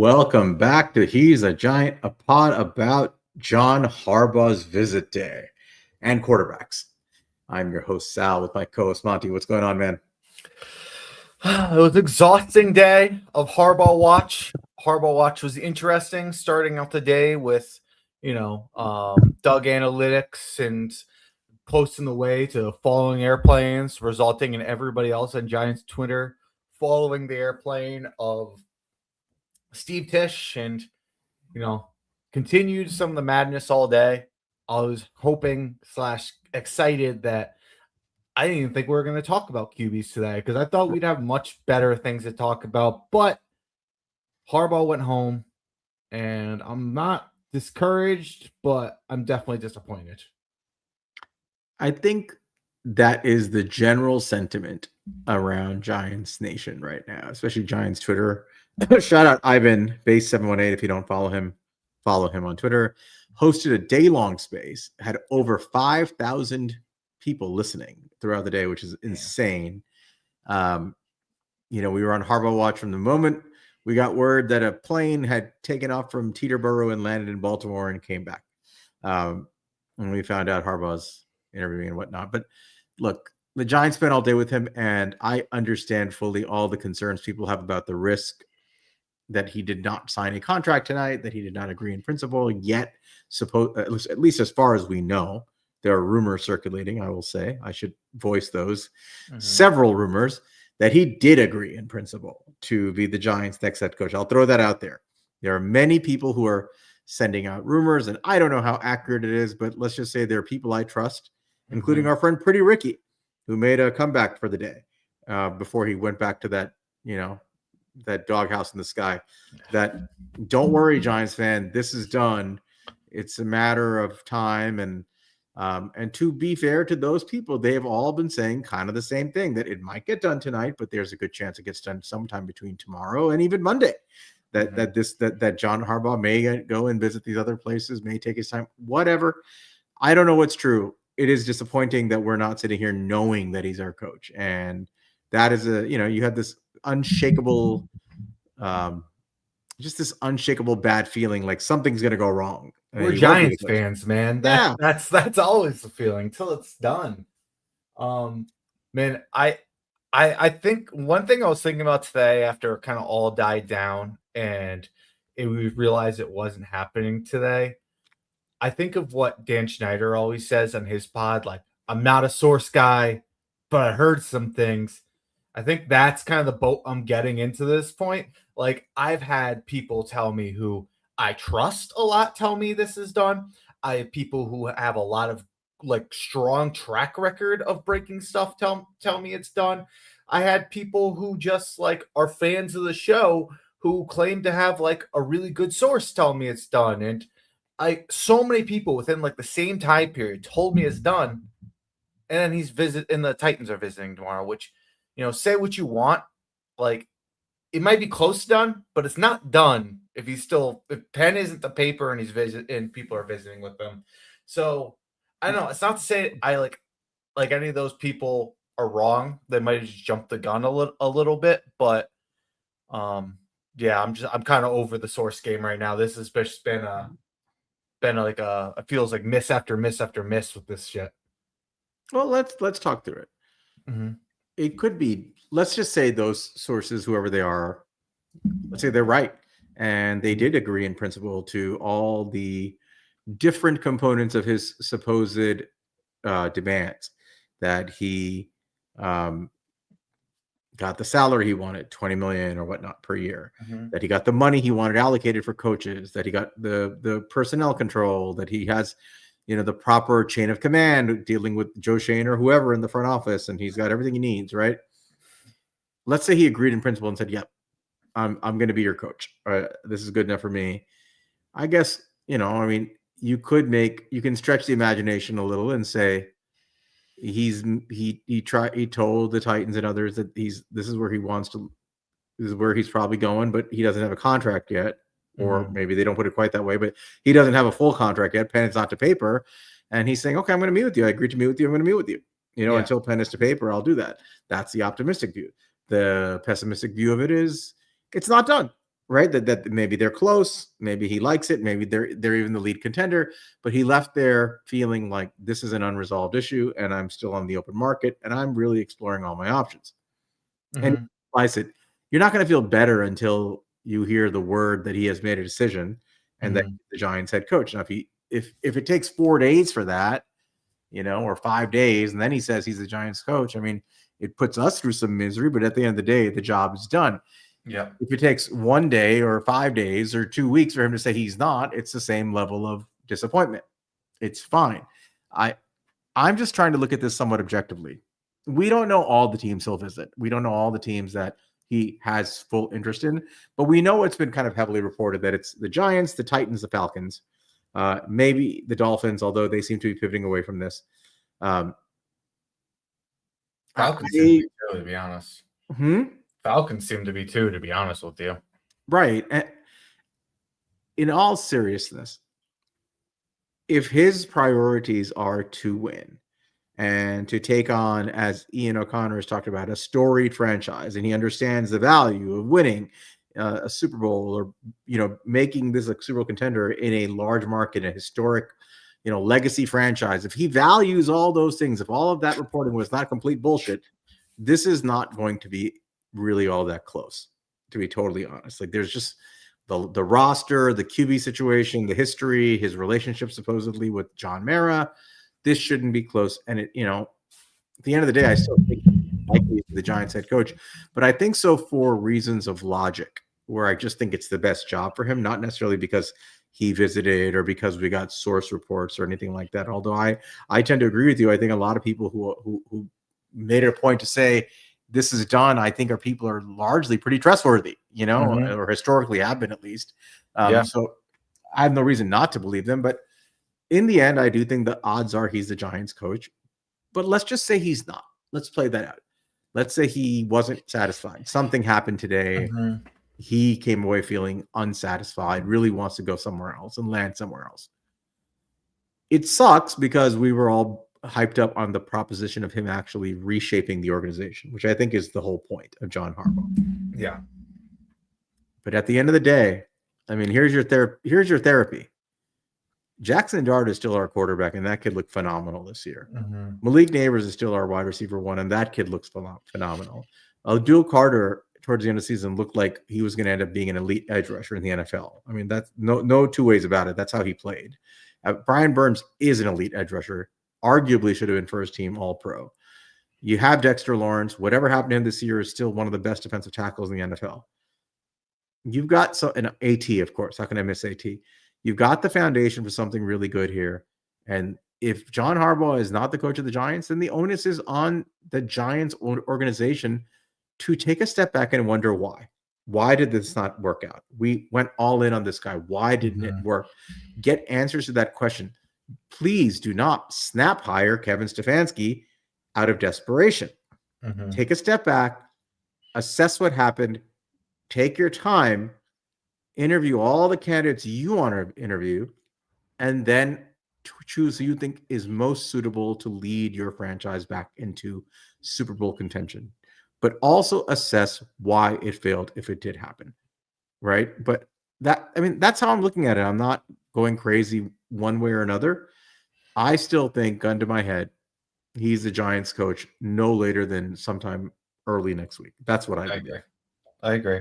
Welcome back to He's a Giant, a pod about John Harbaugh's visit day and quarterbacks. I'm your host, Sal, with my co-host, Monty. What's going on, man? It was an exhausting day of Harbaugh watch. Harbaugh watch was interesting, starting out the day with, Doug analytics and posting the way to following airplanes, resulting in everybody else on Giants Twitter following the airplane of Steve Tisch, and continued some of the madness all day. I was hoping / excited that I didn't even think we were going to talk about QBs today because I thought we'd have much better things to talk about. But Harbaugh went home, and I'm not discouraged, but I'm definitely disappointed. I think that is the general sentiment around Giants Nation right now, especially Giants Twitter. Shout out Ivan Base 718 if you don't follow him on Twitter. Hosted a day-long space, had over 5,000 people listening throughout the day, which is insane. We were on Harbaugh watch from the moment we got word that a plane had taken off from Teterboro and landed in Baltimore and came back. And we found out Harbaugh's interviewing and whatnot. But look, the Giants spent all day with him, and I understand fully all the concerns people have about the risk that he did not sign a contract tonight, that he did not agree in principle, yet at least as far as we know, there are rumors circulating, I will say. I should voice those. Several rumors that he did agree in principle to be the Giants' next head coach. I'll throw that out there. There are many people who are sending out rumors, and I don't know how accurate it is, but let's just say there are people I trust, including our friend Pretty Ricky, who made a comeback for the day before he went back to that, that doghouse in the sky. That don't worry, Giants fan, this is done. It's a matter of time. And to be fair to those people, they have all been saying kind of the same thing, that it might get done tonight, but there's a good chance it gets done sometime between tomorrow and even Monday. That John Harbaugh may go and visit these other places, may take his time, whatever. I don't know what's true. It is disappointing that we're not sitting here knowing that he's our coach. And that is you have this unshakable, just this unshakable bad feeling like something's going to go wrong. We're Giants fans, man. That's always the feeling until it's done. Man, I think one thing I was thinking about today after it kind of all died down and we realized it wasn't happening today. I think of what Dan Schneider always says on his pod, like, I'm not a source guy, but I heard some things. I think that's kind of the boat I'm getting into this point. Like, I've had people tell me who I trust a lot tell me this is done. I have people who have a lot of strong track record of breaking stuff tell me it's done. I had people who just are fans of the show who claim to have a really good source tell me it's done. And so many people within the same time period told me it's done. And then and the Titans are visiting tomorrow, which, say what you want. It might be close to done, but it's not done if Penn isn't the paper and people are visiting with them. So I don't know. It's not to say I like any of those people are wrong. They might have just jumped the gun a little bit, but yeah, I'm kind of over the source game right now. This has been it feels like miss after miss after miss with this shit. Well, let's talk through it. It could be, let's just say those sources, whoever they are, let's say they're right. And they did agree in principle to all the different components of his supposed demands, that he got the salary he wanted, $20 million or whatnot per year, that he got the money he wanted allocated for coaches, that he got the personnel control, that he has the proper chain of command dealing with Joe Shane or whoever in the front office, and he's got everything he needs, right? Let's say he agreed in principle and said, yep, I'm going to be your coach. This is good enough for me. I guess, you can stretch the imagination a little and say he told the Titans and others that this is where he's probably going, but he doesn't have a contract yet. Or maybe they don't put it quite that way, but he doesn't have a full contract yet. Pen is not to paper. And he's saying, okay, I'm going to meet with you. I agreed to meet with you. I'm going to meet with you. Until pen is to paper, I'll do that. That's the optimistic view. The pessimistic view of it is it's not done, right? That maybe they're close, maybe he likes it, maybe they're even the lead contender, but he left there feeling like this is an unresolved issue, and I'm still on the open market, and I'm really exploring all my options. And I said, you're not going to feel better until you hear the word that he has made a decision and that the Giants head coach. Now, if it takes 4 days for that, or 5 days, and then he says he's the Giants coach, I mean, it puts us through some misery, but at the end of the day, the job is done. Yeah. If it takes 1 day or 5 days or 2 weeks for him to say he's not, it's the same level of disappointment. It's fine. I'm just trying to look at this somewhat objectively. We don't know all the teams he'll visit. We don't know all the teams that he has full interest in, but we know it's been kind of heavily reported that it's the Giants, the Titans, the Falcons, maybe the Dolphins, although they seem to be pivoting away from this. Falcons seem to be too, to be honest. Hmm? Falcons seem to be too, to be honest with you. Right. And in all seriousness, if his priorities are to win and to take on, as Ian O'Connor has talked about, a storied franchise, and he understands the value of winning a Super Bowl, or making this a Super Bowl contender in a large market, a historic legacy franchise, if he values all those things, if all of that reporting was not complete bullshit, this is not going to be really all that close, to be totally honest. Like, there's just the roster, the QB situation, the history, his relationship supposedly with John Mara. This shouldn't be close. And at the end of the day, I still think likely the Giants head coach, but I think so for reasons of logic, where I just think it's the best job for him, not necessarily because he visited or because we got source reports or anything like that. Although I tend to agree with you. I think a lot of people who made it a point to say this is done, I think people are largely pretty trustworthy, or historically have been, at least. So I have no reason not to believe them. But in the end, I do think the odds are he's the Giants coach. But let's just say he's not. Let's play that out. Let's say he wasn't satisfied. Something happened today. He came away feeling unsatisfied, really wants to go somewhere else and land somewhere else. It sucks because we were all hyped up on the proposition of him actually reshaping the organization, which I think is the whole point of John Harbaugh. Yeah. But at the end of the day, I mean, here's your therapy. Jackson Dart is still our quarterback, and that kid looked phenomenal this year. Malik Neighbors is still our wide receiver 1, and that kid looks phenomenal. Abdul Carter, towards the end of the season, looked like he was going to end up being an elite edge rusher in the NFL. I mean, that's no two ways about it. That's how he played. Brian Burns is an elite edge rusher. Arguably should have been first team All-Pro. You have Dexter Lawrence. Whatever happened to him this year is still one of the best defensive tackles in the NFL. You've got an AT, of course. How can I miss AT? You've got the foundation for something really good here. And if John Harbaugh is not the coach of the Giants, then the onus is on the Giants organization to take a step back and wonder why. Why did this not work out? We went all in on this guy. Why didn't it work? Get answers to that question. Please do not snap hire Kevin Stefanski out of desperation. Take a step back, assess what happened, take your time, interview all the candidates you want to interview, and then choose who you think is most suitable to lead your franchise back into Super Bowl contention. But also assess why it failed if it did happen, right? But that's how I'm looking at it. I'm not going crazy one way or another. I still think, gun to my head, he's the Giants coach no later than sometime early next week. That's what I believe. I agree.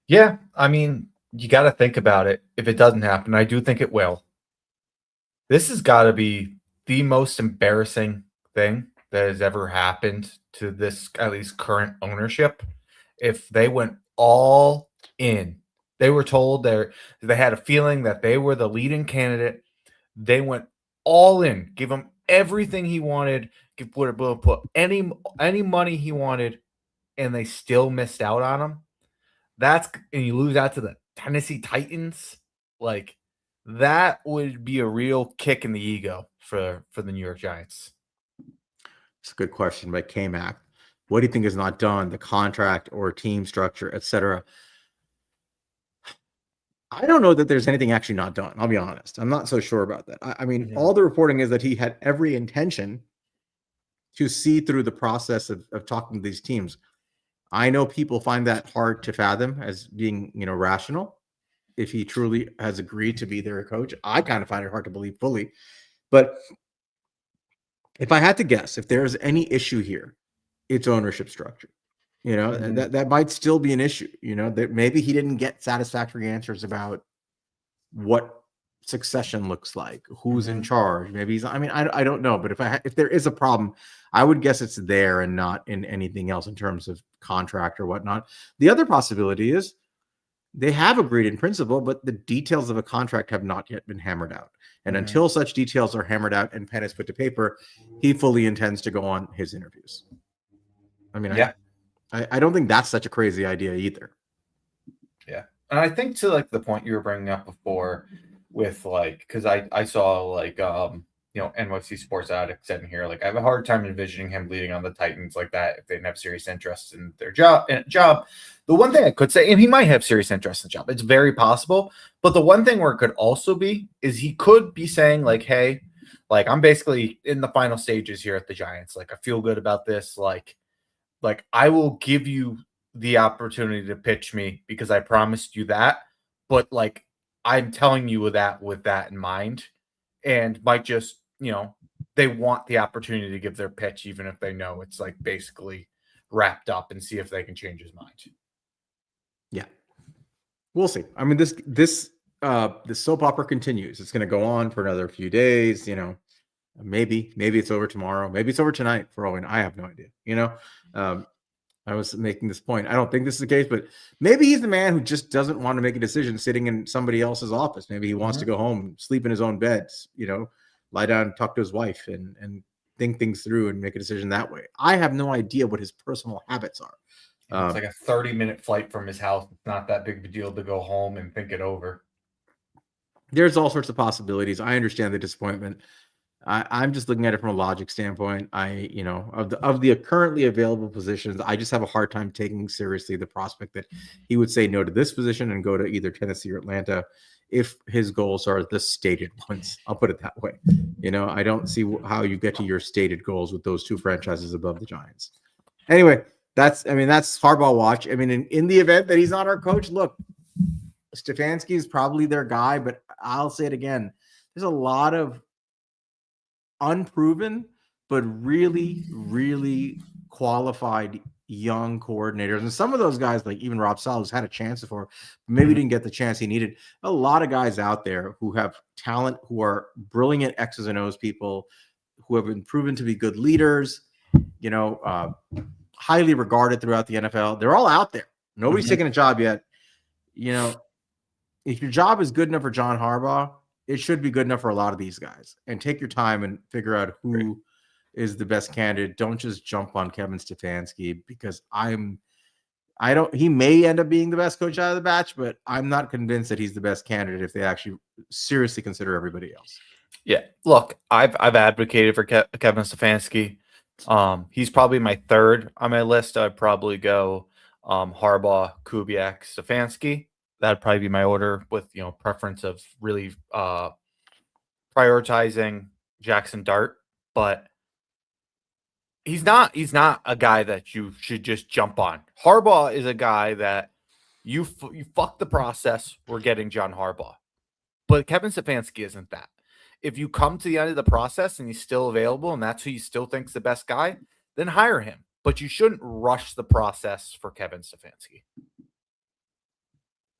Yeah, I mean, you got to think about it. If it doesn't happen, I do think it will. This has got to be the most embarrassing thing that has ever happened to this, at least current ownership. If they went all in, they were told they had a feeling that they were the leading candidate. They went all in, give him everything he wanted, put any money he wanted, and they still missed out on him. And you lose out to the Tennessee Titans. Like, that would be a real kick in the ego for the New York Giants. It's a good question by K-Mac. What do you think is not done? The contract or team structure, etc. I don't know that there's anything actually not done. I'll be honest. I'm not so sure about that. I mean, all the reporting is that he had every intention to see through the process of talking to these teams. I know people find that hard to fathom as being, rational. If he truly has agreed to be their coach, I kind of find it hard to believe fully. But if I had to guess, if there's any issue here, it's ownership structure. That might still be an issue. That maybe he didn't get satisfactory answers about what succession looks like, who's in charge. Maybe he's. I mean, I don't know. But if there is a problem, I would guess it's there and not in anything else in terms of contract or whatnot. The other possibility is they have agreed in principle, but the details of a contract have not yet been hammered out. And until such details are hammered out and pen is put to paper, he fully intends to go on his interviews. I mean, I don't think that's such a crazy idea either. Yeah. And I think to like the point you were bringing up before with like, because I saw like, NYC Sports Addict said in here, like, I have a hard time envisioning him leading on the Titans like that if they didn't have serious interest in their job. The one thing I could say, and he might have serious interest in the job, it's very possible. But the one thing where it could also be is he could be saying, like, hey, like, I'm basically in the final stages here at the Giants. Like, I feel good about this. Like I will give you the opportunity to pitch me because I promised you that. But like, I'm telling you with that in mind, and might just, they want the opportunity to give their pitch, even if they know it's like basically wrapped up, and see if they can change his mind. Yeah, we'll see. I mean, this soap opera continues. It's going to go on for another few days. Maybe it's over tomorrow. Maybe it's over tonight. For all we know, I have no idea. I was making this point. I don't think this is the case, but maybe he's the man who just doesn't want to make a decision sitting in somebody else's office. Maybe he wants to go home, sleep in his own bed, lie down, talk to his wife, and think things through and make a decision that way. I have no idea what his personal habits are. It's like a 30-minute flight from his house. It's not that big of a deal to go home and think it over. There's all sorts of possibilities. I understand the disappointment. I'm just looking at it from a logic standpoint. Of the currently available positions, I just have a hard time taking seriously the prospect that he would say no to this position and go to either Tennessee or Atlanta if his goals are the stated ones. I'll put it that way. I don't see how you get to your stated goals with those two franchises above the Giants. Anyway, that's Harbaugh watch. I mean, in the event that he's not our coach, look, Stefanski is probably their guy, but I'll say it again. There's a lot of unproven, but really, really qualified young coordinators. And some of those guys, like even Rob Saleh, who's had a chance before, maybe didn't get the chance he needed. A lot of guys out there who have talent, who are brilliant X's and O's people, who have been proven to be good leaders, highly regarded throughout the NFL. They're all out there. Nobody's taking a job yet. If your job is good enough for John Harbaugh, it should be good enough for a lot of these guys. And take your time and figure out who is the best candidate. Don't just jump on Kevin Stefanski, because he may end up being the best coach out of the batch, but I'm not convinced that he's the best candidate if they actually seriously consider everybody else. Yeah, look, I've advocated for Kevin Stefanski. He's probably my third on my list. I'd probably go Harbaugh, Kubiak, Stefanski. That'd probably be my order, with preference of really prioritizing Jackson Dart. But he's not a guy that you should just jump on. Harbaugh is a guy that you fuck the process. We're getting John Harbaugh, but Kevin Stefanski isn't that. If you come to the end of the process and he's still available and that's who you still think's the best guy, then hire him. But you shouldn't rush the process for Kevin Stefanski.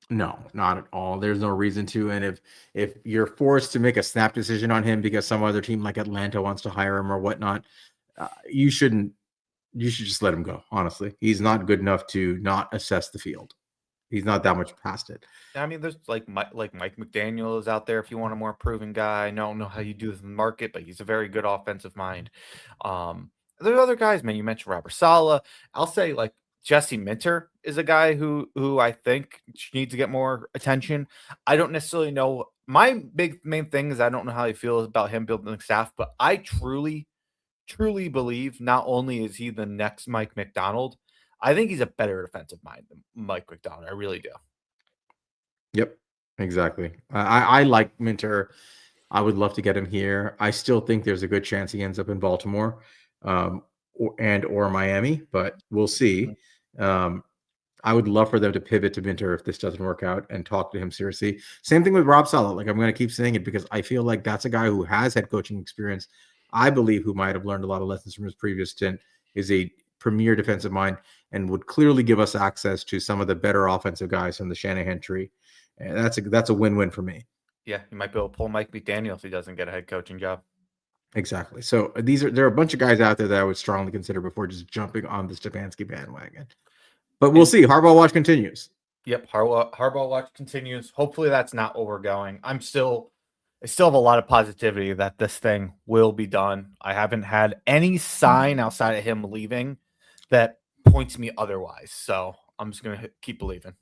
No, not at all. There's no reason to. And if you're forced to make a snap decision on him because some other team like Atlanta wants to hire him or whatnot, you shouldn't. You should just let him go. Honestly, he's not good enough to not assess the field. He's not that much past it. I mean, there's like Mike McDaniel is out there if you want a more proven guy. I don't know how you do this in the market, but he's a very good offensive mind. There's other guys, man. You mentioned Robert Saleh. I'll say like Jesse Minter is a guy who I think needs to get more attention. I don't necessarily know. My main thing is I don't know how he feels about him building the staff, but I truly believe not only is he the next Mike Macdonald, I think he's a better defensive mind than Mike Macdonald. I really do. Yep, exactly. I like Minter. I would love to get him here. I still think there's a good chance he ends up in Baltimore or Miami, but we'll see. I would love for them to pivot to Minter if this doesn't work out and talk to him seriously. Same thing with Rob Saleh. Like, I'm going to keep saying it because I feel like that's a guy who has head coaching experience. I believe who might have learned a lot of lessons from his previous stint, is a premier defensive mind and would clearly give us access to some of the better offensive guys from the Shanahan tree. And that's a win-win for me. Yeah, you might be able to pull Mike McDaniel if he doesn't get a head coaching job. Exactly. So there are a bunch of guys out there that I would strongly consider before just jumping on the Stefanski bandwagon. But we'll see. Harbaugh watch continues. Yep, Harbaugh watch continues. Hopefully that's not where we're going. I still have a lot of positivity that this thing will be done. I haven't had any sign outside of him leaving that points me otherwise. So I'm just going to keep believing.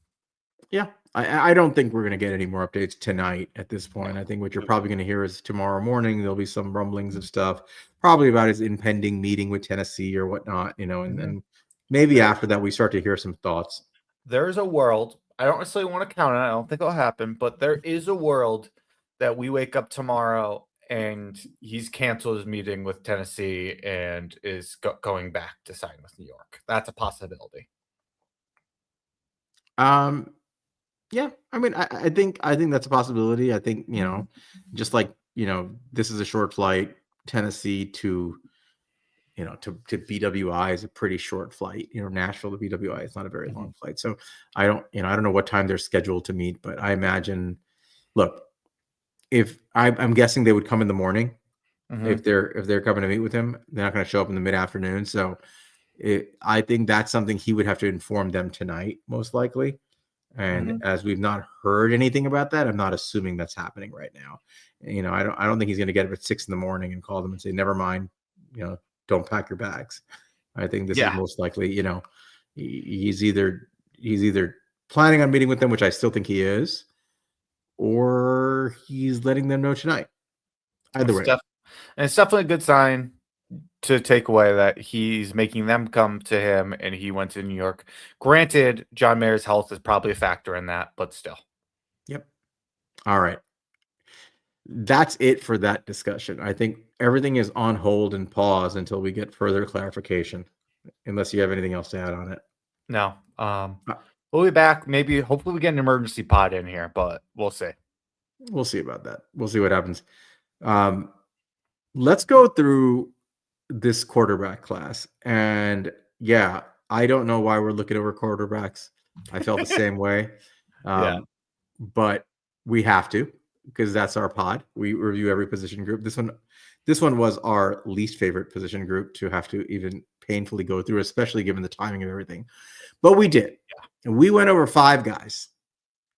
Yeah, I don't think we're going to get any more updates tonight at this point. I think what you're probably going to hear is tomorrow morning there'll be some rumblings of stuff, probably about his impending meeting with Tennessee or whatnot, and then maybe after that we start to hear some thoughts. There's a world, I don't necessarily want to count on it, I don't think it'll happen, but there is a world that we wake up tomorrow and he's canceled his meeting with Tennessee and is going back to sign with New York. That's a possibility. Yeah, I mean, I think that's a possibility. I think, just like, this is a short flight. Tennessee to BWI is a pretty short flight. Nashville to BWI is not a very long flight. So I don't know what time they're scheduled to meet, but I imagine, look, if I'm guessing they would come in the morning, if they're coming to meet with him, they're not going to show up in the mid-afternoon. So I think that's something he would have to inform them tonight, most likely. And as we've not heard anything about that, I'm not assuming that's happening right now. I don't think he's going to get up at 6 a.m. and call them and say, never mind, don't pack your bags. I think this is most likely, he's either planning on meeting with them, which I still think he is, or he's letting them know tonight. Either way. And it's definitely a good sign to take away that he's making them come to him and he went to New York. Granted, John Mayer's health is probably a factor in that, but still. Yep. All right. That's it for that discussion. I think everything is on hold and pause until we get further clarification, unless you have anything else to add on it. No. We'll be back. Maybe, hopefully we get an emergency pod in here, but we'll see. We'll see about that. We'll see what happens. Let's go through this quarterback class. And yeah, I don't know why we're looking over quarterbacks. I felt the same way. But we have to, because that's our pod. We review every position group. This one was our least favorite position group to have to even painfully go through, especially given the timing of everything. But we did. And we went over 5 guys.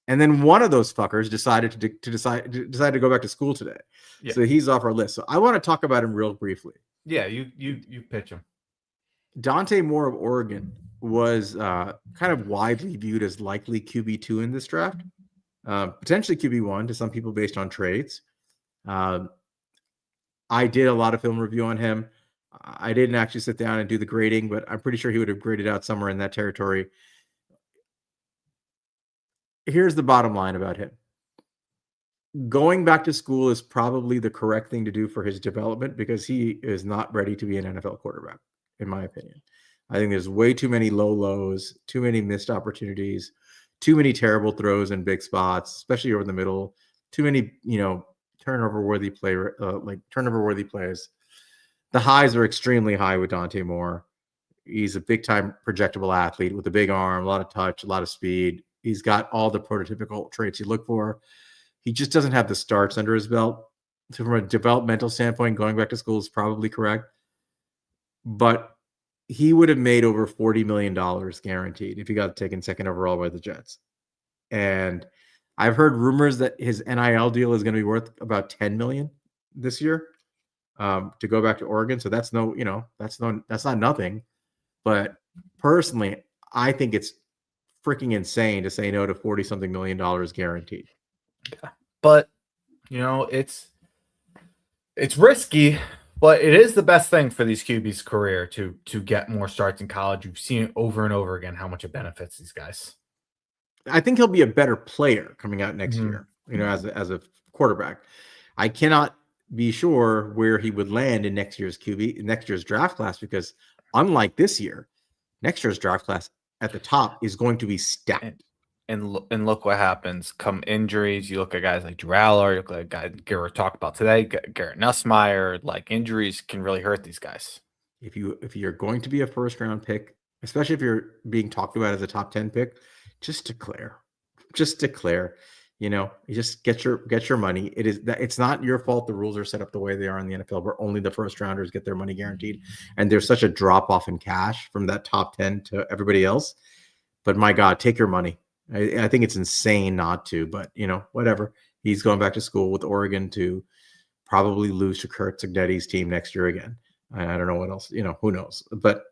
And then one of those fuckers decided to go back to school today. Yeah. So he's off our list. So I want to talk about him real briefly. Yeah, you pitch him. Dante Moore of Oregon was kind of widely viewed as likely QB2 in this draft. Potentially QB1 to some people based on trades. I did a lot of film review on him. I didn't actually sit down and do the grading, but I'm pretty sure he would have graded out somewhere in that territory. Here's the bottom line about him. Going back to school is probably the correct thing to do for his development because he is not ready to be an NFL quarterback, in my opinion. I think there's way too many low lows, too many missed opportunities, too many terrible throws in big spots, especially over the middle, too many, turnover-worthy plays. The highs are extremely high with Dante Moore. He's a big-time projectable athlete with a big arm, a lot of touch, a lot of speed. He's got all the prototypical traits you look for. He just doesn't have the starts under his belt. So from a developmental standpoint, going back to school is probably correct. But he would have made over $40 million guaranteed if he got taken second overall by the Jets. And I've heard rumors that his NIL deal is going to be worth about $10 million this year to go back to Oregon. So that's not nothing. But personally, I think it's freaking insane to say no to $40-something million guaranteed. Yeah. But it's risky, but it is the best thing for these QBs' career to get more starts in college. You've seen it over and over again how much it benefits these guys. I think he'll be a better player coming out next year, as a quarterback. I cannot be sure where he would land in next year's draft class, because unlike this year, next year's draft class at the top is going to be stacked. And look what happens. Come injuries, you look at guys like Drew Aller, you look at guys Garrett talked about today, Garrett Nussmeier. Like injuries can really hurt these guys. If you're going to be a first round pick, especially if you're being talked about as a top 10 pick, just declare. You just get your money. It's not your fault the rules are set up the way they are in the NFL, where only the first rounders get their money guaranteed, and there's such a drop off in cash from that top 10 to everybody else. But my God, take your money. I think it's insane not to, but whatever. He's going back to school with Oregon to probably lose to Curt Cignetti's team next year again. I don't know what else, who knows, but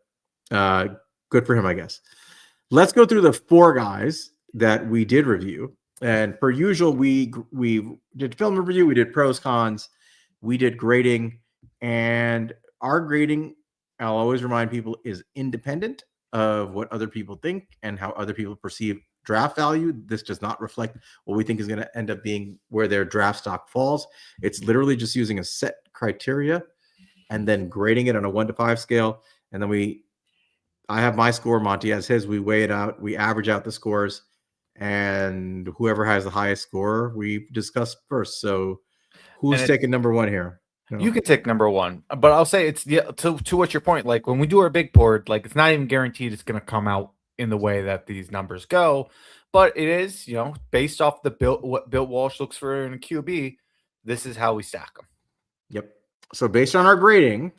good for him, I guess. Let's go through the 4 guys that we did review. And per usual, we did film review, we did pros, cons, we did grading, and our grading, I'll always remind people, is independent of what other people think and how other people perceive draft value. This does not reflect what we think is going to end up being where their draft stock falls. It's literally just using a set criteria and then grading it on a 1 to 5 scale. And then I have my score, Monty has his, we weigh it out, we average out the scores, and whoever has the highest score, we discuss first. So who's taking number 1 here? You can take number 1, but I'll say it's to what your point, like when we do our big board, like it's not even guaranteed it's going to come out in the way that these numbers go, but it is, based off what Bill Walsh looks for in a QB, this is how we stack them. Yep. So based on our grading,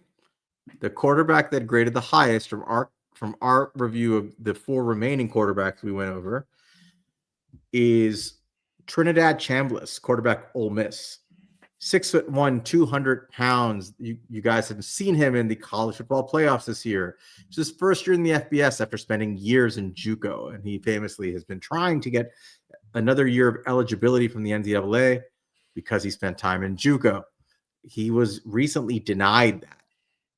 the quarterback that graded the highest from our review of the 4 remaining quarterbacks we went over is Trinidad Chamblis, quarterback, Ole Miss. 6'1", 200 pounds. You guys have seen him in the college football playoffs this year. It's his first year in the FBS after spending years in JUCO, and he famously has been trying to get another year of eligibility from the NCAA because he spent time in JUCO. He was recently denied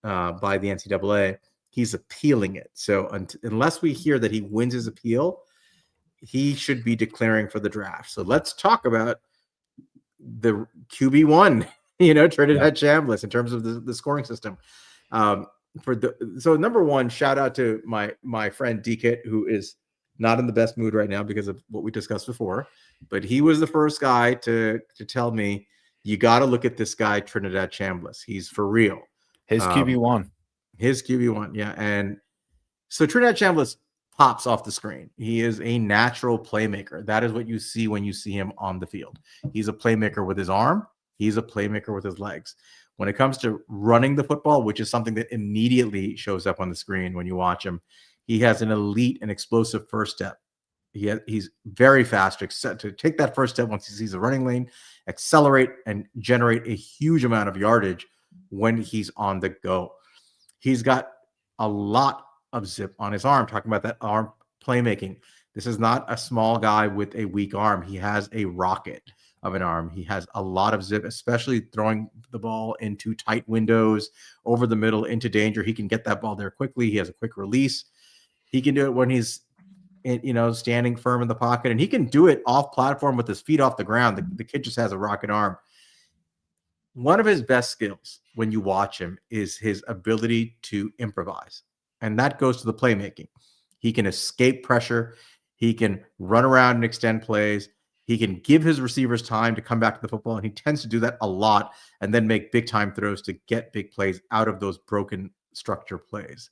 that by the NCAA. He's appealing it. So unless we hear that he wins his appeal, he should be declaring for the draft. So let's talk about the QB1, Trinidad Chamblis in terms of the scoring system. So number 1, shout out to my friend DKit, who is not in the best mood right now because of what we discussed before, but he was the first guy to tell me, you got to look at this guy, Trinidad Chamblis. He's for real. His QB1. His QB1, yeah. And so Trinidad Chamblis pops off the screen. He is a natural playmaker. That is what you see when you see him on the field. He's a playmaker with his arm. He's a playmaker with his legs. When it comes to running the football, which is something that immediately shows up on the screen when you watch him, he has an elite and explosive first step. He's very fast to take that first step once he sees the running lane, accelerate, and generate a huge amount of yardage when he's on the go. He's got a lot of zip on his arm, talking about that arm playmaking. This is not a small guy with a weak arm. He has a rocket of an arm. He has a lot of zip, especially throwing the ball into tight windows, over the middle, into danger. He can get that ball there quickly. He has a quick release. He can do it when he's standing firm in the pocket, and he can do it off platform with his feet off the ground. The kid just has a rocket arm. One of his best skills when you watch him is his ability to improvise. And that goes to the playmaking. He can escape pressure. He can run around and extend plays. He can give his receivers time to come back to the football, and he tends to do that a lot and then make big-time throws to get big plays out of those broken structure plays.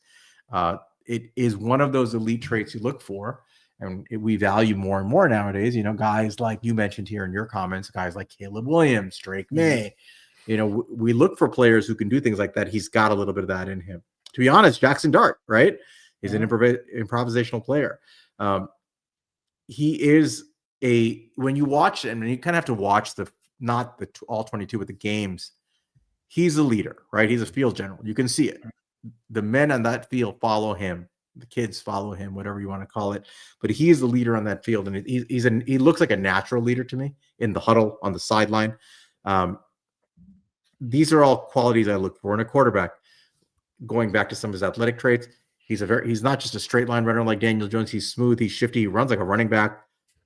It is one of those elite traits you look for, and we value more and more nowadays. Guys like you mentioned here in your comments, guys like Caleb Williams, Drake May. We look for players who can do things like that. He's got a little bit of that in him. To be honest, Jackson Dart, right? He's an improvisational player. He is when you watch him, and you kind of have to watch not the all 22, but the games, he's a leader, right? He's a field general. You can see it. The men on that field follow him. The kids follow him, whatever you want to call it. But he is the leader on that field, and he looks like a natural leader to me in the huddle, on the sideline. These are all qualities I look for in a quarterback. Going back to some of his athletic traits, he's not just a straight line runner like Daniel Jones. He's smooth, he's shifty, he runs like a running back.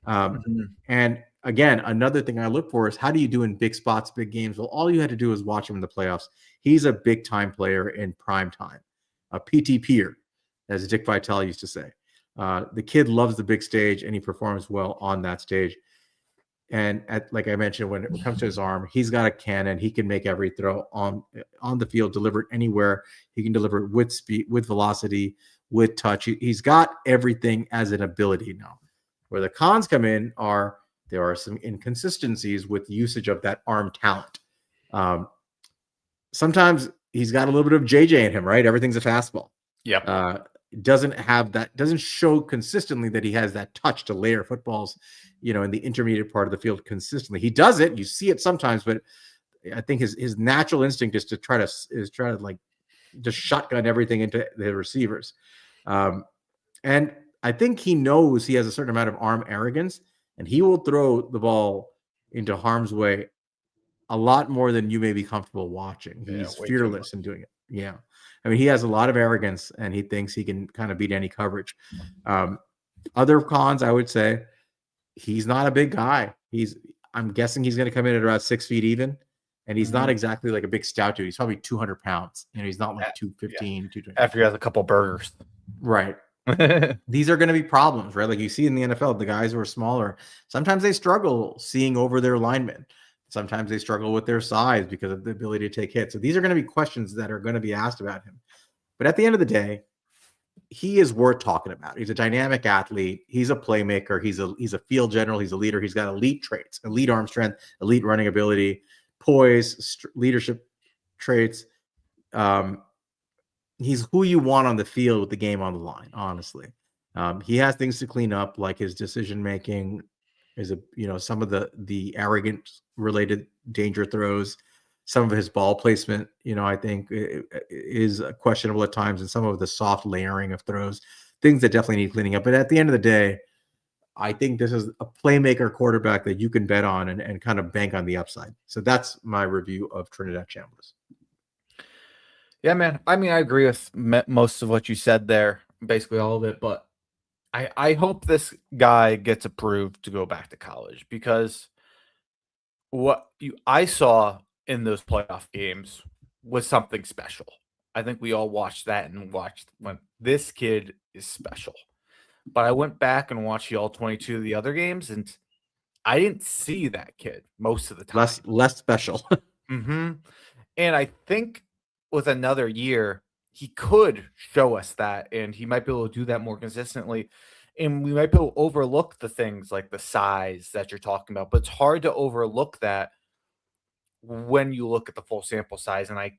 And again, another thing I look for is, how do you do in big spots, big games? Well, all you had to do is watch him in the playoffs. He's a big time player in prime time, a PTPer, as Dick Vitale used to say. The kid loves the big stage, and he performs well on that stage. And like I mentioned, when it comes to his arm, he's got a cannon. He can make every throw on the field, deliver it anywhere. He can deliver it with speed, with velocity, with touch. He's got everything as an ability now. Where the cons come in are there are some inconsistencies with usage of that arm talent. Sometimes he's got a little bit of JJ in him, right? Everything's a fastball. Yep. Doesn't show consistently that he has that touch to layer footballs, in the intermediate part of the field consistently. He does it. You see it sometimes, but I think his natural instinct is to try to like just shotgun everything into the receivers. And I think he knows he has a certain amount of arm arrogance, and he will throw the ball into harm's way a lot more than you may be comfortable watching. He's fearless in doing it. Yeah. I mean, he has a lot of arrogance, and he thinks he can kind of beat any coverage. Other cons, I would say, he's not a big guy. I'm guessing he's going to come in at about 6 feet even, and he's not exactly like a big stout dude. He's probably 200 pounds. He's not like 215, 220. After he has a couple burgers. Right. These are going to be problems, right? Like you see in the NFL, the guys who are smaller, sometimes they struggle seeing over their linemen. Sometimes they struggle with their size because of the ability to take hits. So these are going to be questions that are going to be asked about him. But at the end of the day, he is worth talking about. He's a dynamic athlete. He's a playmaker. He's a field general. He's a leader. He's got elite traits, elite arm strength, elite running ability, poise, leadership traits. He's who you want on the field with the game on the line, honestly. He has things to clean up, like his decision-making, some of the arrogant related danger throws, some of his ball placement, I think is questionable at times, and some of the soft layering of throws, things that definitely need cleaning up. But at the end of the day, I think this is a playmaker quarterback that you can bet on and kind of bank on the upside. So that's my review of Trinidad Chamblis. Yeah, man. I mean, I agree with most of what you said there, basically all of it, but I hope this guy gets approved to go back to college, because what I saw in those playoff games was something special. I think we all watched that and when this kid is special. But I went back and watched the all 22 of the other games, and I didn't see that kid most of the time. Less special. And I think with another year, he could show us that, and he might be able to do that more consistently. And we might be able to overlook the things like the size that you're talking about, but it's hard to overlook that when you look at the full sample size. And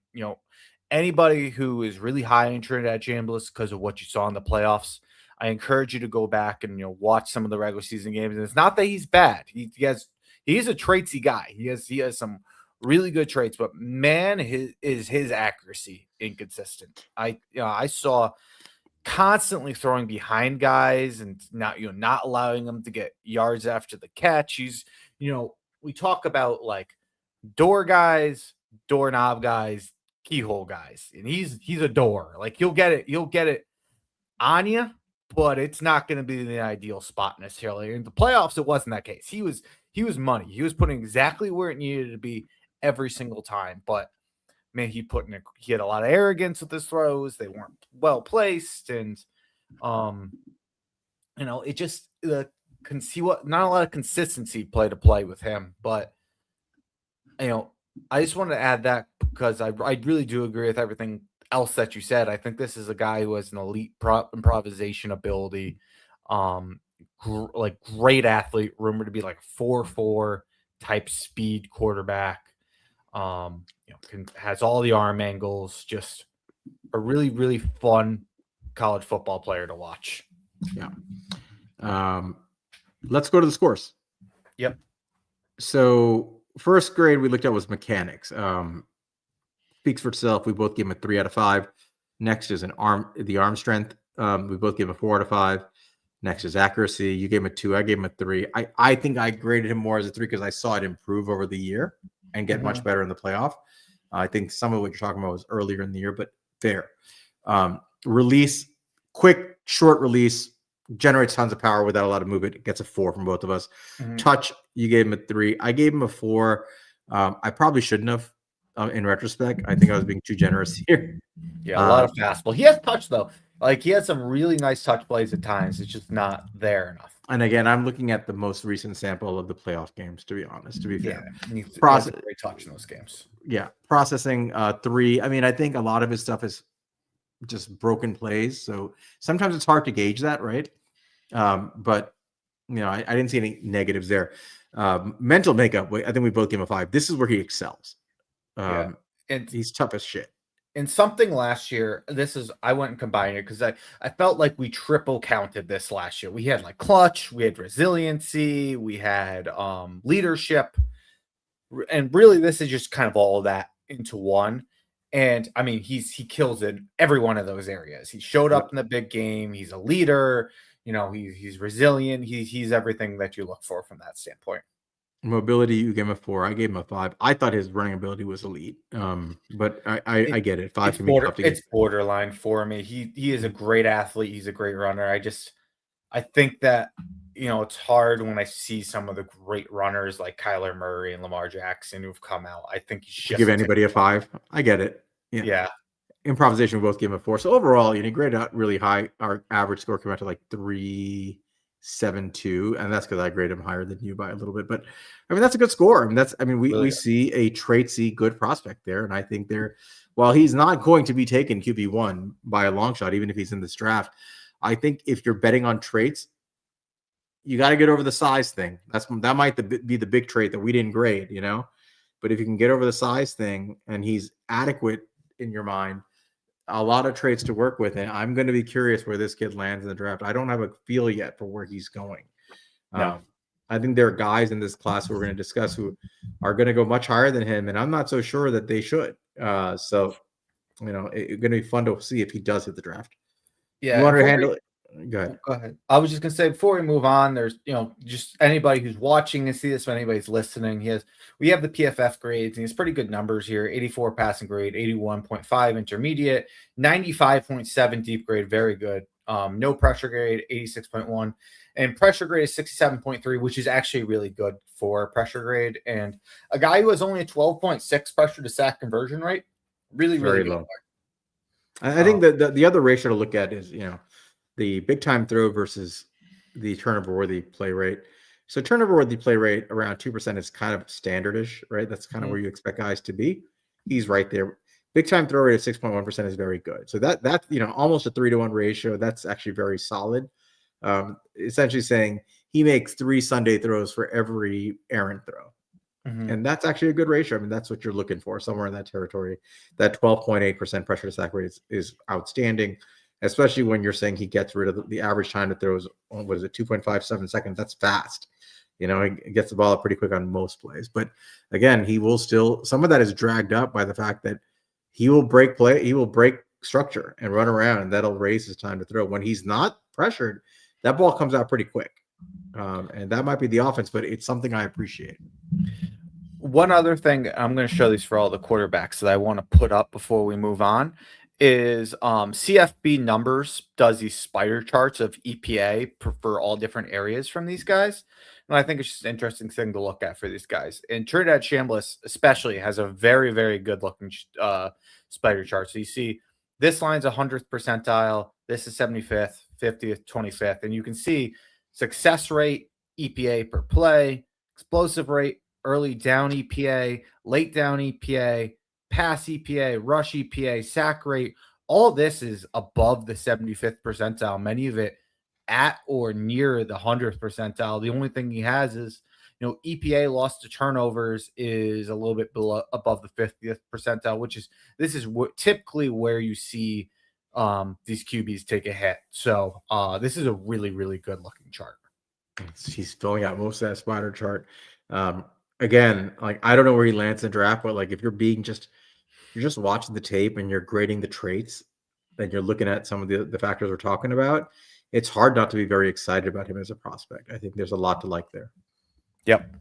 anybody who is really high in Trinidad Chamblis because of what you saw in the playoffs, I encourage you to go back and watch some of the regular season games. And it's not that he's bad. He's a traitsy guy. He has some really good traits, but man, his accuracy inconsistent. I saw constantly throwing behind guys and not allowing them to get yards after the catch. He's we talk about like door guys, doorknob guys, keyhole guys, and he's a door. Like you'll get it on you, but it's not going to be in the ideal spot necessarily. In the playoffs, it wasn't that case. He was money. He was putting exactly where it needed to be every single time. But man, he had a lot of arrogance with his throws. They weren't well placed, and it just not a lot of consistency play to play with him. But I just wanted to add that because I really do agree with everything else that you said. I think this is a guy who has an elite improvisation ability, great athlete, rumored to be like 4.4 type speed quarterback. Has all the arm angles, just a really, really fun college football player to watch. Yeah. Let's go to the scores. Yep. So first grade we looked at was mechanics. Speaks for itself. We both gave him a 3 out of 5. Next is the arm strength. We both gave him a 4 out of 5. Next is accuracy. You gave him a 2. I gave him a 3. I think I graded him more as a 3 because I saw it improve over the year and get much better in the playoff. I think some of what you're talking about was earlier in the year, but fair. Release, quick, short release, generates tons of power without a lot of movement. It gets a 4 from both of us. Touch, you gave him a 3. I gave him a 4. I probably shouldn't have. In retrospect, I think I was being too generous here. Yeah, a lot of fastball. He has touch though. Like, he has some really nice touch plays at times. It's just not there enough. And again, I'm looking at the most recent sample of the playoff games, to be honest, to be fair. He has a great touch in those games. Yeah. Processing 3. I mean, I think a lot of his stuff is just broken plays. So sometimes it's hard to gauge that, right? But, I didn't see any negatives there. Mental makeup, I think we both gave him a 5. This is where he excels. And he's tough as shit. In something last year, I went and combined it because I felt like we triple counted this last year. We had like clutch, we had resiliency, we had leadership, and really this is just kind of all of that into one. And I mean, he kills in every one of those areas. He showed up in the big game. He's a leader. He's resilient. He's everything that you look for from that standpoint. Mobility, you gave him a 4. I gave him a 5. I thought his running ability was elite. But I get it. 5 can be tough to get. It's borderline for me. He is a great athlete. He's a great runner. I think that, it's hard when I see some of the great runners like Kyler Murray and Lamar Jackson who've come out. I think you should give anybody a 5. I get it. Yeah. Improvisation, we both gave him a 4. So overall, he graded out really high. Our average score came out to like 3.72, and that's because I graded him higher than you by a little bit. But I mean, that's a good score. We see a traitsy good prospect there, and I think while he's not going to be taken QB1 by a long shot, even if he's in this draft, I think if you're betting on traits, you got to get over the size thing. That might be the big trait that we didn't grade, But if you can get over the size thing and he's adequate in your mind, a lot of traits to work with, and I'm going to be curious where this kid lands in the draft. I don't have a feel yet for where he's going. No. I think there are guys in this class who we're going to discuss who are going to go much higher than him, and I'm not so sure that they should. It's going to be fun to see if he does hit the draft. Yeah, you want to handle it? Go ahead. I was just going to say, before we move on, there's, just anybody who's watching and see this, if anybody's listening, we have the PFF grades, and he has pretty good numbers here. 84 passing grade, 81.5 intermediate, 95.7 deep grade, very good. No pressure grade, 86.1, and pressure grade is 67.3, which is actually really good for pressure grade. And a guy who has only a 12.6 pressure to sack conversion rate, really, really low. I think that the other ratio to look at is, the big time throw versus the turnover worthy play rate. So turnover worthy play rate around 2% is kind of standardish, right? That's kind of where you expect guys to be. He's right there. Big time throw rate of 6.1% is very good. So that's almost a 3-to-1 ratio. That's actually very solid. Essentially saying he makes 3 Sunday throws for every errant throw. And that's actually a good ratio. I mean, that's what you're looking for, somewhere in that territory. That 12.8% pressure to sack rate is outstanding, especially when you're saying he gets rid of the average time to throw is, 2.57 seconds. That's fast. He gets the ball up pretty quick on most plays. But again, he will still, some of that is dragged up by the fact that he will break structure and run around, and that'll raise his time to throw. When he's not pressured, that ball comes out pretty quick. And that might be the offense, but it's something I appreciate. One other thing, I'm going to show these for all the quarterbacks that I want to put up before we move on, is CFB Numbers does these spider charts of EPA for all different areas from these guys. And I think it's just an interesting thing to look at for these guys. And Trinidad Chamblis especially has a very, very good looking spider chart. So you see this line's 100th percentile. This is 75th, 50th, 25th. And you can see success rate, EPA per play, explosive rate, early down EPA, late down EPA, pass EPA, rush EPA, sack rate. All this is above the 75th percentile, many of it at or near the 100th percentile. The only thing he has is, EPA loss to turnovers is a little bit above the 50th percentile, this is typically where you see these QBs take a hit. So this is a really, really good looking chart. He's filling out most of that spider chart. Again, I don't know where he lands in the draft, but if you're just watching the tape and you're grading the traits, then you're looking at some of the factors we're talking about, it's hard not to be very excited about him as a prospect. I think there's a lot to like there. Yep.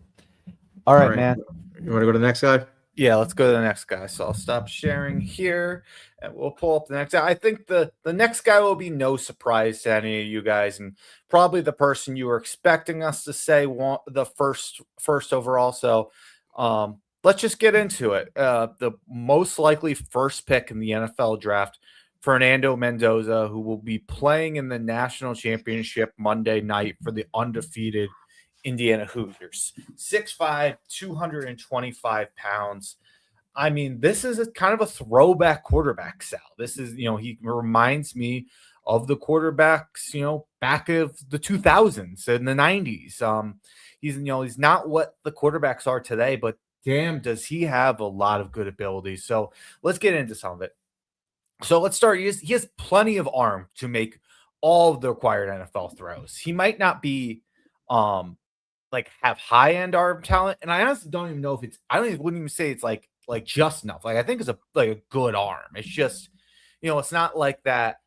All right, man. You want to go to the next guy? Yeah, let's go to the next guy. So I'll stop sharing here and we'll pull up the next guy. I think the next guy will be no surprise to any of you guys, and probably the person you were expecting us to say the first overall. So let's just get into it. The most likely first pick in the NFL draft Fernando Mendoza, who will be playing in the national championship Monday night for the undefeated Indiana Hoosiers. 6'5", 225 pounds. I mean, this is kind of a throwback quarterback, Sal. This is, he reminds me of the quarterbacks, back of the 2000s and the 90s. He's not what the quarterbacks are today, but damn, does he have a lot of good abilities. So let's get into some of it. So let's start. He has plenty of arm to make all of the required NFL throws. He might not be have high end arm talent, and I honestly don't even know if wouldn't even say it's like just enough. I think it's a good arm. It's just, it's not like that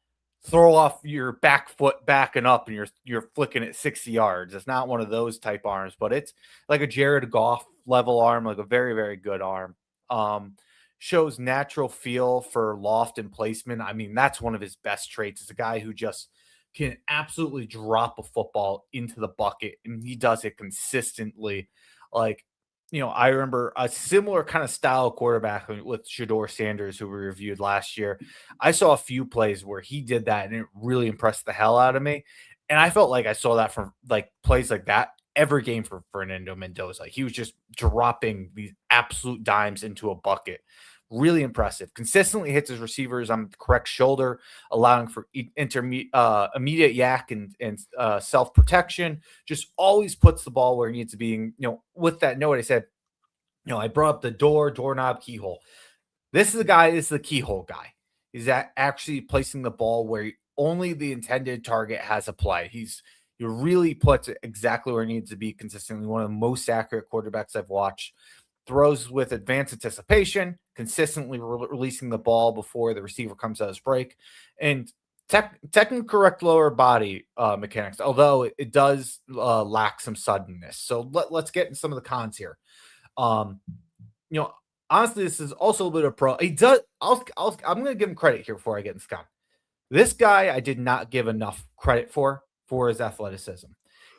throw off your back foot backing up and you're flicking it 60 yards. It's not one of those type arms, but it's like a Jared Goff level arm, like a very, very good arm. Shows natural feel for loft and placement. I mean, that's one of his best traits. It's a guy who just can absolutely drop a football into the bucket, and he does it consistently. I remember a similar kind of style quarterback with Shedeur Sanders, who we reviewed last year. I saw a few plays where he did that, and it really impressed the hell out of me. And I felt like I saw that from plays like that every game for Fernando Mendoza. He was just dropping these absolute dimes into a bucket. Really impressive. Consistently hits his receivers on the correct shoulder, allowing for immediate yak and self-protection. Just always puts the ball where it needs to be. And, with that note, I said, I brought up the doorknob, keyhole. This is the keyhole guy. He's actually placing the ball where only the intended target has a play. He really puts it exactly where it needs to be consistently. One of the most accurate quarterbacks I've watched. Throws with advanced anticipation, consistently releasing the ball before the receiver comes out of his break, and technically correct lower body mechanics, although it does lack some suddenness. So let's get into some of the cons here. Honestly, this is also a bit of pro. He does. I'm going to give him credit here before I get into con. This guy I did not give enough credit for his athleticism.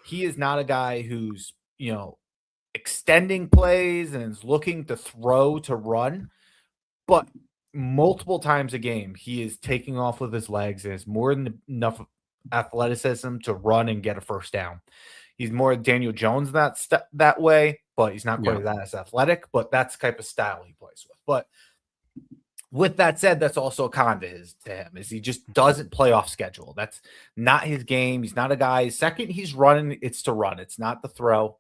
He is not a guy who's extending plays and is looking to throw to run, but multiple times a game he is taking off with his legs and has more than enough athleticism to run and get a first down. He's more Daniel Jones that way, but he's not quite that as athletic, but that's the type of style he plays with. But with that said, that's also a con to him, is he just doesn't play off schedule. That's not his game. He's not a guy. Second, he's running, it's to run. It's not the throw.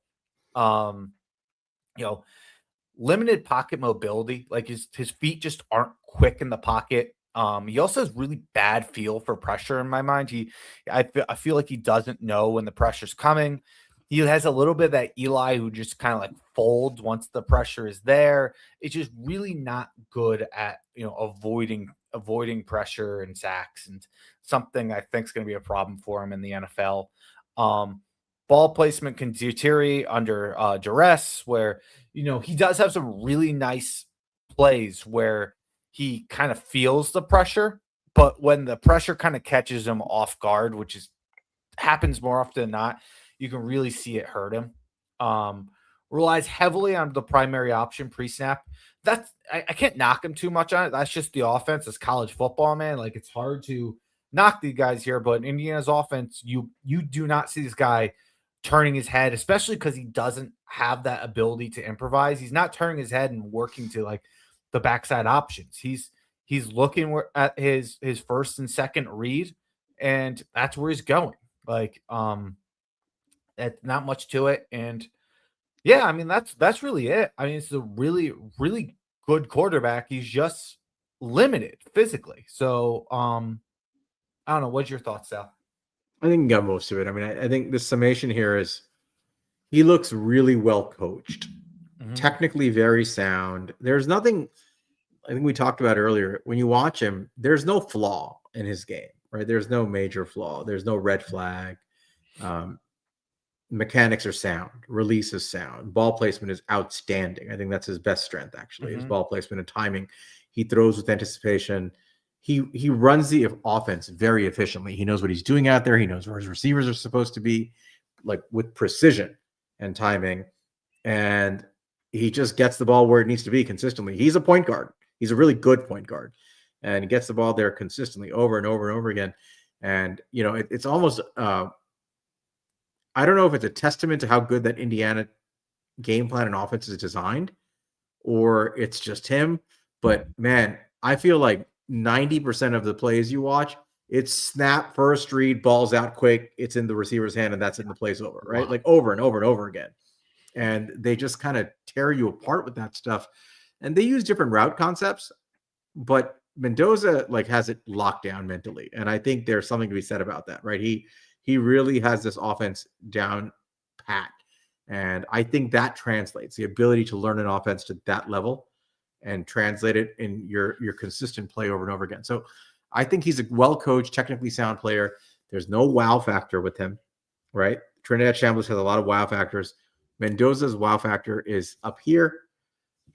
Limited pocket mobility, like his feet just aren't quick in the pocket. He also has really bad feel for pressure in my mind. I feel like he doesn't know when the pressure's coming. He has a little bit of that Eli who just kind of folds once the pressure is there. It's just really not good at, avoiding pressure and sacks, and something I think is going to be a problem for him in the NFL. Ball placement can deteriorate under duress, where, he does have some really nice plays where he kind of feels the pressure, but when the pressure kind of catches him off guard, which happens more often than not, you can really see it hurt him. Relies heavily on the primary option pre-snap. I can't knock him too much on it. That's just the offense. It's college football, man. It's hard to knock these guys here, but in Indiana's offense, you do not see this guy turning his head, especially because he doesn't have that ability to improvise. He's not turning his head and working to the backside options. He's looking at his first and second read, and that's where he's going. It's not much to it. And yeah, I mean, that's really it. I mean, it's a really, really good quarterback. He's just limited physically. So I don't know. What's your thoughts, Sal? I think you got most of it. I mean, I think the summation here is he looks really well coached, technically very sound. There's nothing, I think we talked about earlier, when you watch him, there's no flaw in his game, right? There's no major flaw. There's no red flag. Mechanics are sound. Release is sound. Ball placement is outstanding. I think that's his best strength, actually, his ball placement and timing. He throws with anticipation. He runs the offense very efficiently. He knows what he's doing out there. He knows where his receivers are supposed to be, with precision and timing. And he just gets the ball where it needs to be consistently. He's a point guard. He's a really good point guard. and he gets the ball there consistently over and over and over again. And, it's almost, I don't know if it's a testament to how good that Indiana game plan and offense is designed, or it's just him. But man, I feel like 90% of the plays you watch, it's snap, first read, balls out quick, it's in the receiver's hand, and that's it, the play's over, right? Wow. Like over and over and over again. And they just kind of tear you apart with that stuff. And they use different route concepts, but Mendoza has it locked down mentally. And I think there's something to be said about that, right? He really has this offense down pat. And I think that translates, the ability to learn an offense to that level and translate it in your consistent play over and over again. So I think he's a well-coached, technically sound player. There's no wow factor with him, right? Trinidad Chamblis has a lot of wow factors. Mendoza's wow factor is up here.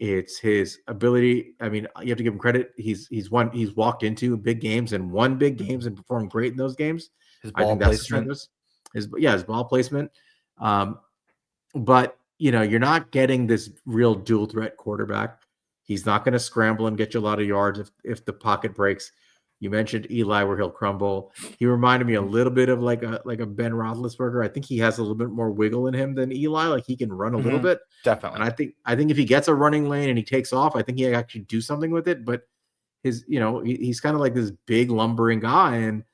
It's his ability. I mean, you have to give him credit. He's walked into big games and won big games and performed great in those games. His I ball think that's placement. his ball placement. But you're not getting this real dual threat quarterback. He's not going to scramble and get you a lot of yards if the pocket breaks. You mentioned Eli, where he'll crumble. He reminded me a little bit of like a Ben Roethlisberger. I think he has a little bit more wiggle in him than Eli. Like he can run a little bit. Definitely. And I think if he gets a running lane and he takes off, I think he actually do something with it. But he's kind of like this big lumbering guy, and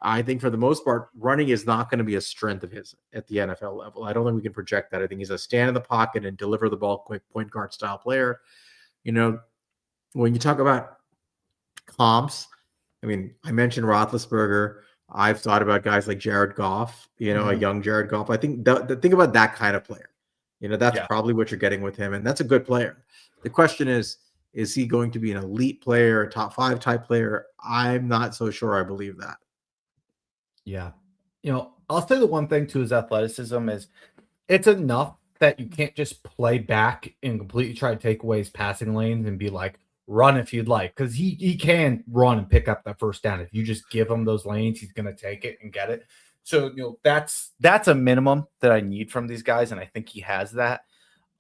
I think for the most part, running is not going to be a strength of his at the NFL level. I don't think we can project that. I think he's a stand in the pocket and deliver the ball quick, point guard style player. When you talk about comps, I mean, I mentioned Roethlisberger. I've thought about guys like Jared Goff, a young Jared Goff. I think think about that kind of player. That's probably what you're getting with him, and that's a good player. The question is he going to be an elite player, a top 5 type player? I'm not so sure I believe that. Yeah. I'll say the one thing to his athleticism is it's enough that you can't just play back and completely try to take away his passing lanes and be like, run if you'd like, because he can run and pick up that first down. If you just give him those lanes, he's going to take it and get it. So, that's a minimum that I need from these guys, and I think he has that.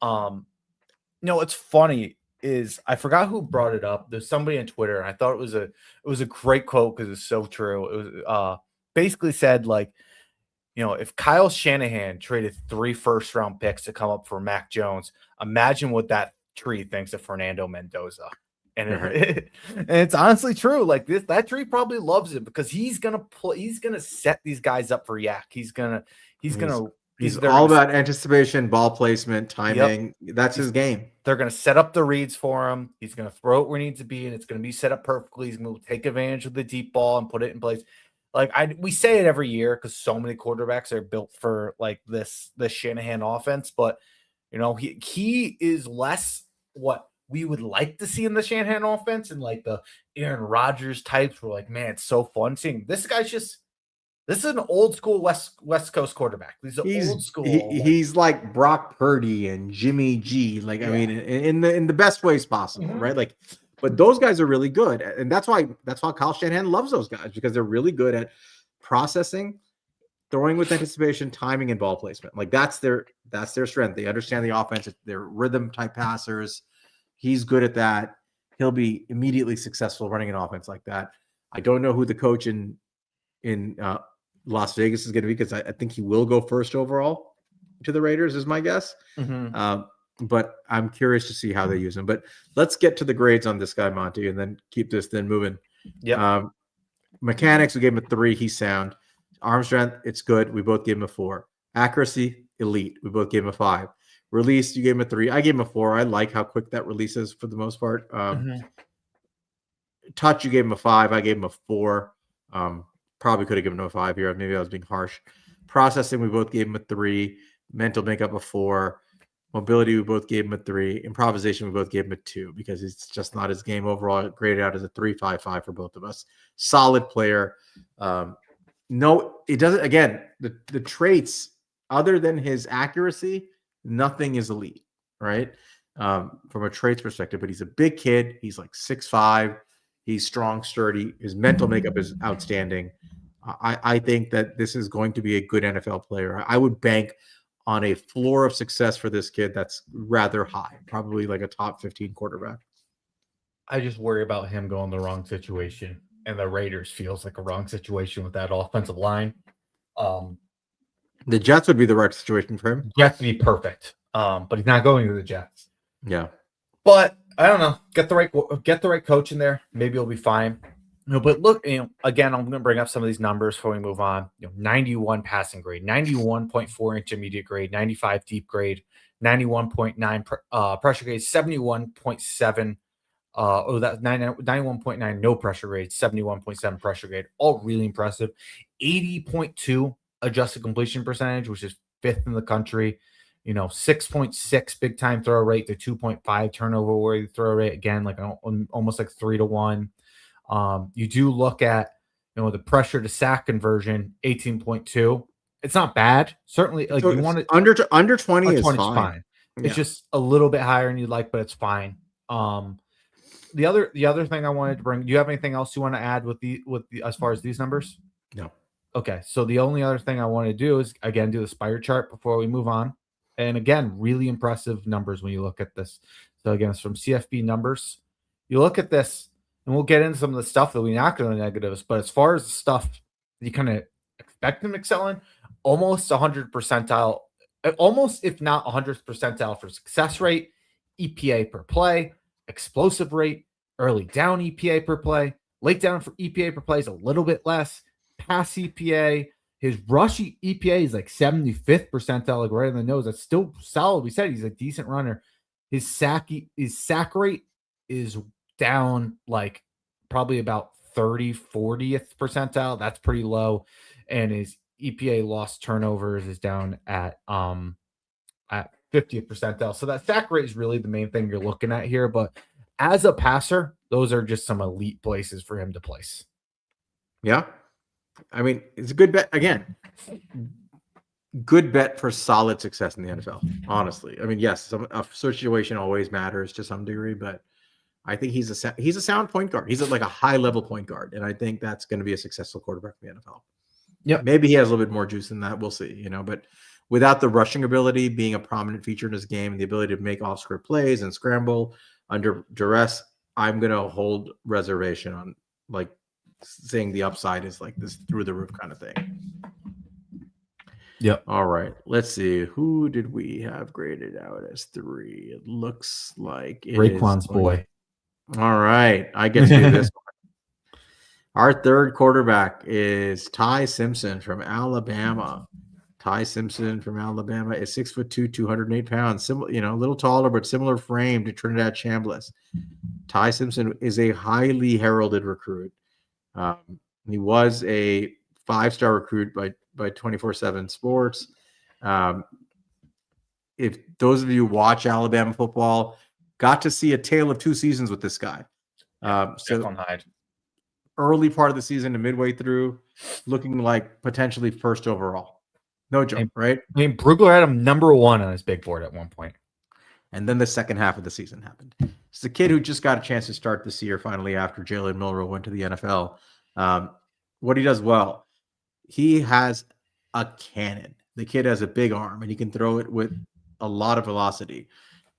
What's funny is I forgot who brought it up. There's somebody on Twitter, and I thought it was a great quote because it's so true. It was basically said, like, if Kyle Shanahan traded 3 first-round picks to come up for Mac Jones, imagine what that tree thinks of Fernando Mendoza. And it's honestly true. Like that tree probably loves it because he's gonna set these guys up for yak. He's all about anticipation, ball placement, timing. Yep. That's his game. They're gonna set up the reads for him. He's gonna throw it where it needs to be, and it's gonna be set up perfectly. He's gonna take advantage of the deep ball and put it in place. Like we say it every year because so many quarterbacks are built for like this Shanahan offense, but he is less what we would like to see in the Shanahan offense, and like the Aaron Rodgers types were like, man, it's so fun seeing this guy's this is an old school West Coast quarterback. He's old school. He's like Brock Purdy and Jimmy G. Like, I mean, in the best ways possible, right? Like, but those guys are really good. And that's why Kyle Shanahan loves those guys, because they're really good at processing, throwing with anticipation, timing, and ball placement. Like that's their strength. They understand the offense. They're rhythm type passers. He's good at that. He'll be immediately successful running an offense like that. I don't know who the coach in Las Vegas is going to be, because I think he will go first overall to the Raiders, is my guess. But I'm curious to see how they use him. But let's get to the grades on this guy, Monty, and then keep this then moving. Yeah. Mechanics, we gave him a 3. He's sound. Arm strength, it's good. We both gave him a 4. Accuracy, elite. We both gave him a 5. Release, you gave him a 3. I gave him a 4. I like how quick that release is for the most part. Touch, you gave him a 5. I gave him a 4. Probably could have given him a 5 here. Maybe I was being harsh. Processing, we both gave him a 3. Mental makeup, a 4. Mobility, we both gave him a 3. Improvisation, we both gave him a 2, because it's just not his game overall. Graded out as a 3.55 for both of us. Solid player. No, it doesn't. Again, the traits, other than his accuracy, nothing is elite, right? From a traits perspective, but he's a big kid. He's like 6'5". He's strong, sturdy. His mental makeup is outstanding. I think that this is going to be a good NFL player. I would bank on a floor of success for this kid that's rather high, probably like a top 15 quarterback. I just worry about him going the wrong situation, and the Raiders feels like a wrong situation with that offensive line. The Jets would be the right situation for him. Jets would be perfect, but he's not going to the Jets. Yeah, but I don't know. Get the right coach in there. Maybe he'll be fine. But look, again, I'm going to bring up some of these numbers before we move on. 91 passing grade, 91.4 intermediate grade, 95 deep grade, 91.9 pressure grade, 71.7. That's 91.9 no pressure grade, 71.7 pressure grade. All really impressive. 80.2 adjusted completion percentage, which is 5th in the country. 6.6 big time throw rate to 2.5 turnover worthy throw rate. Again, like almost like 3-1. You do look at the pressure to sack conversion, 18.2. It's not bad. Certainly, like so you want it under 20 is fine. It's just a little bit higher than you'd like, but it's fine. The other thing I wanted to bring. Do you have anything else you want to add with the as far as these numbers? No. Okay, so the only other thing I want to do is again do the Spire chart before we move on. And again, really impressive numbers when you look at this. So again, it's from CFB numbers. You look at this, and we'll get into some of the stuff that we not going to negatives. But as far as the stuff you kind of expect them to excel in, almost 100 percentile, almost if not 100th percentile for success rate, EPA per play, explosive rate, early down EPA per play, late down for EPA per play is a little bit less, pass EPA. His rush EPA is like 75th percentile, like right in the nose. That's still solid. We said he's a decent runner. His sack rate is down like probably about 40th percentile. That's pretty low. And his EPA lost turnovers is down at 50th percentile. So that sack rate is really the main thing you're looking at here. But as a passer, those are just some elite places for him to place. Yeah. I mean, it's a good bet. Again, good bet for solid success in the NFL, honestly. I mean, yes, a situation always matters to some degree, but I think he's a sound point guard. He's like a high-level point guard, and I think that's going to be a successful quarterback in the NFL. Yeah, maybe he has a little bit more juice than that. We'll see, but without the rushing ability being a prominent feature in his game and the ability to make off-script plays and scramble under duress, I'm going to hold reservation on like saying the upside is like this through the roof kind of thing. Yep. All right. Let's see. Who did we have graded out as 3? It looks like Raekwon's boy. All right. I get to do this one. Our third quarterback is Ty Simpson from Alabama. Ty Simpson from Alabama is 6'2", 208 pounds. Similar, a little taller, but similar frame to Trinidad Chamblis. Ty Simpson is a highly heralded recruit. He was a 5-star recruit by 24/7 Sports. If those of you watch Alabama football, got to see a tale of 2 seasons with this guy. So early part of the season to midway through, looking like potentially first overall. No joke, right? I mean, Brugler had him number 1 on his big board at one point. And then the second half of the season happened. It's a kid who just got a chance to start this year finally after Jalen Milroe went to the NFL. What he does well, he has a cannon. The kid has a big arm, and he can throw it with a lot of velocity.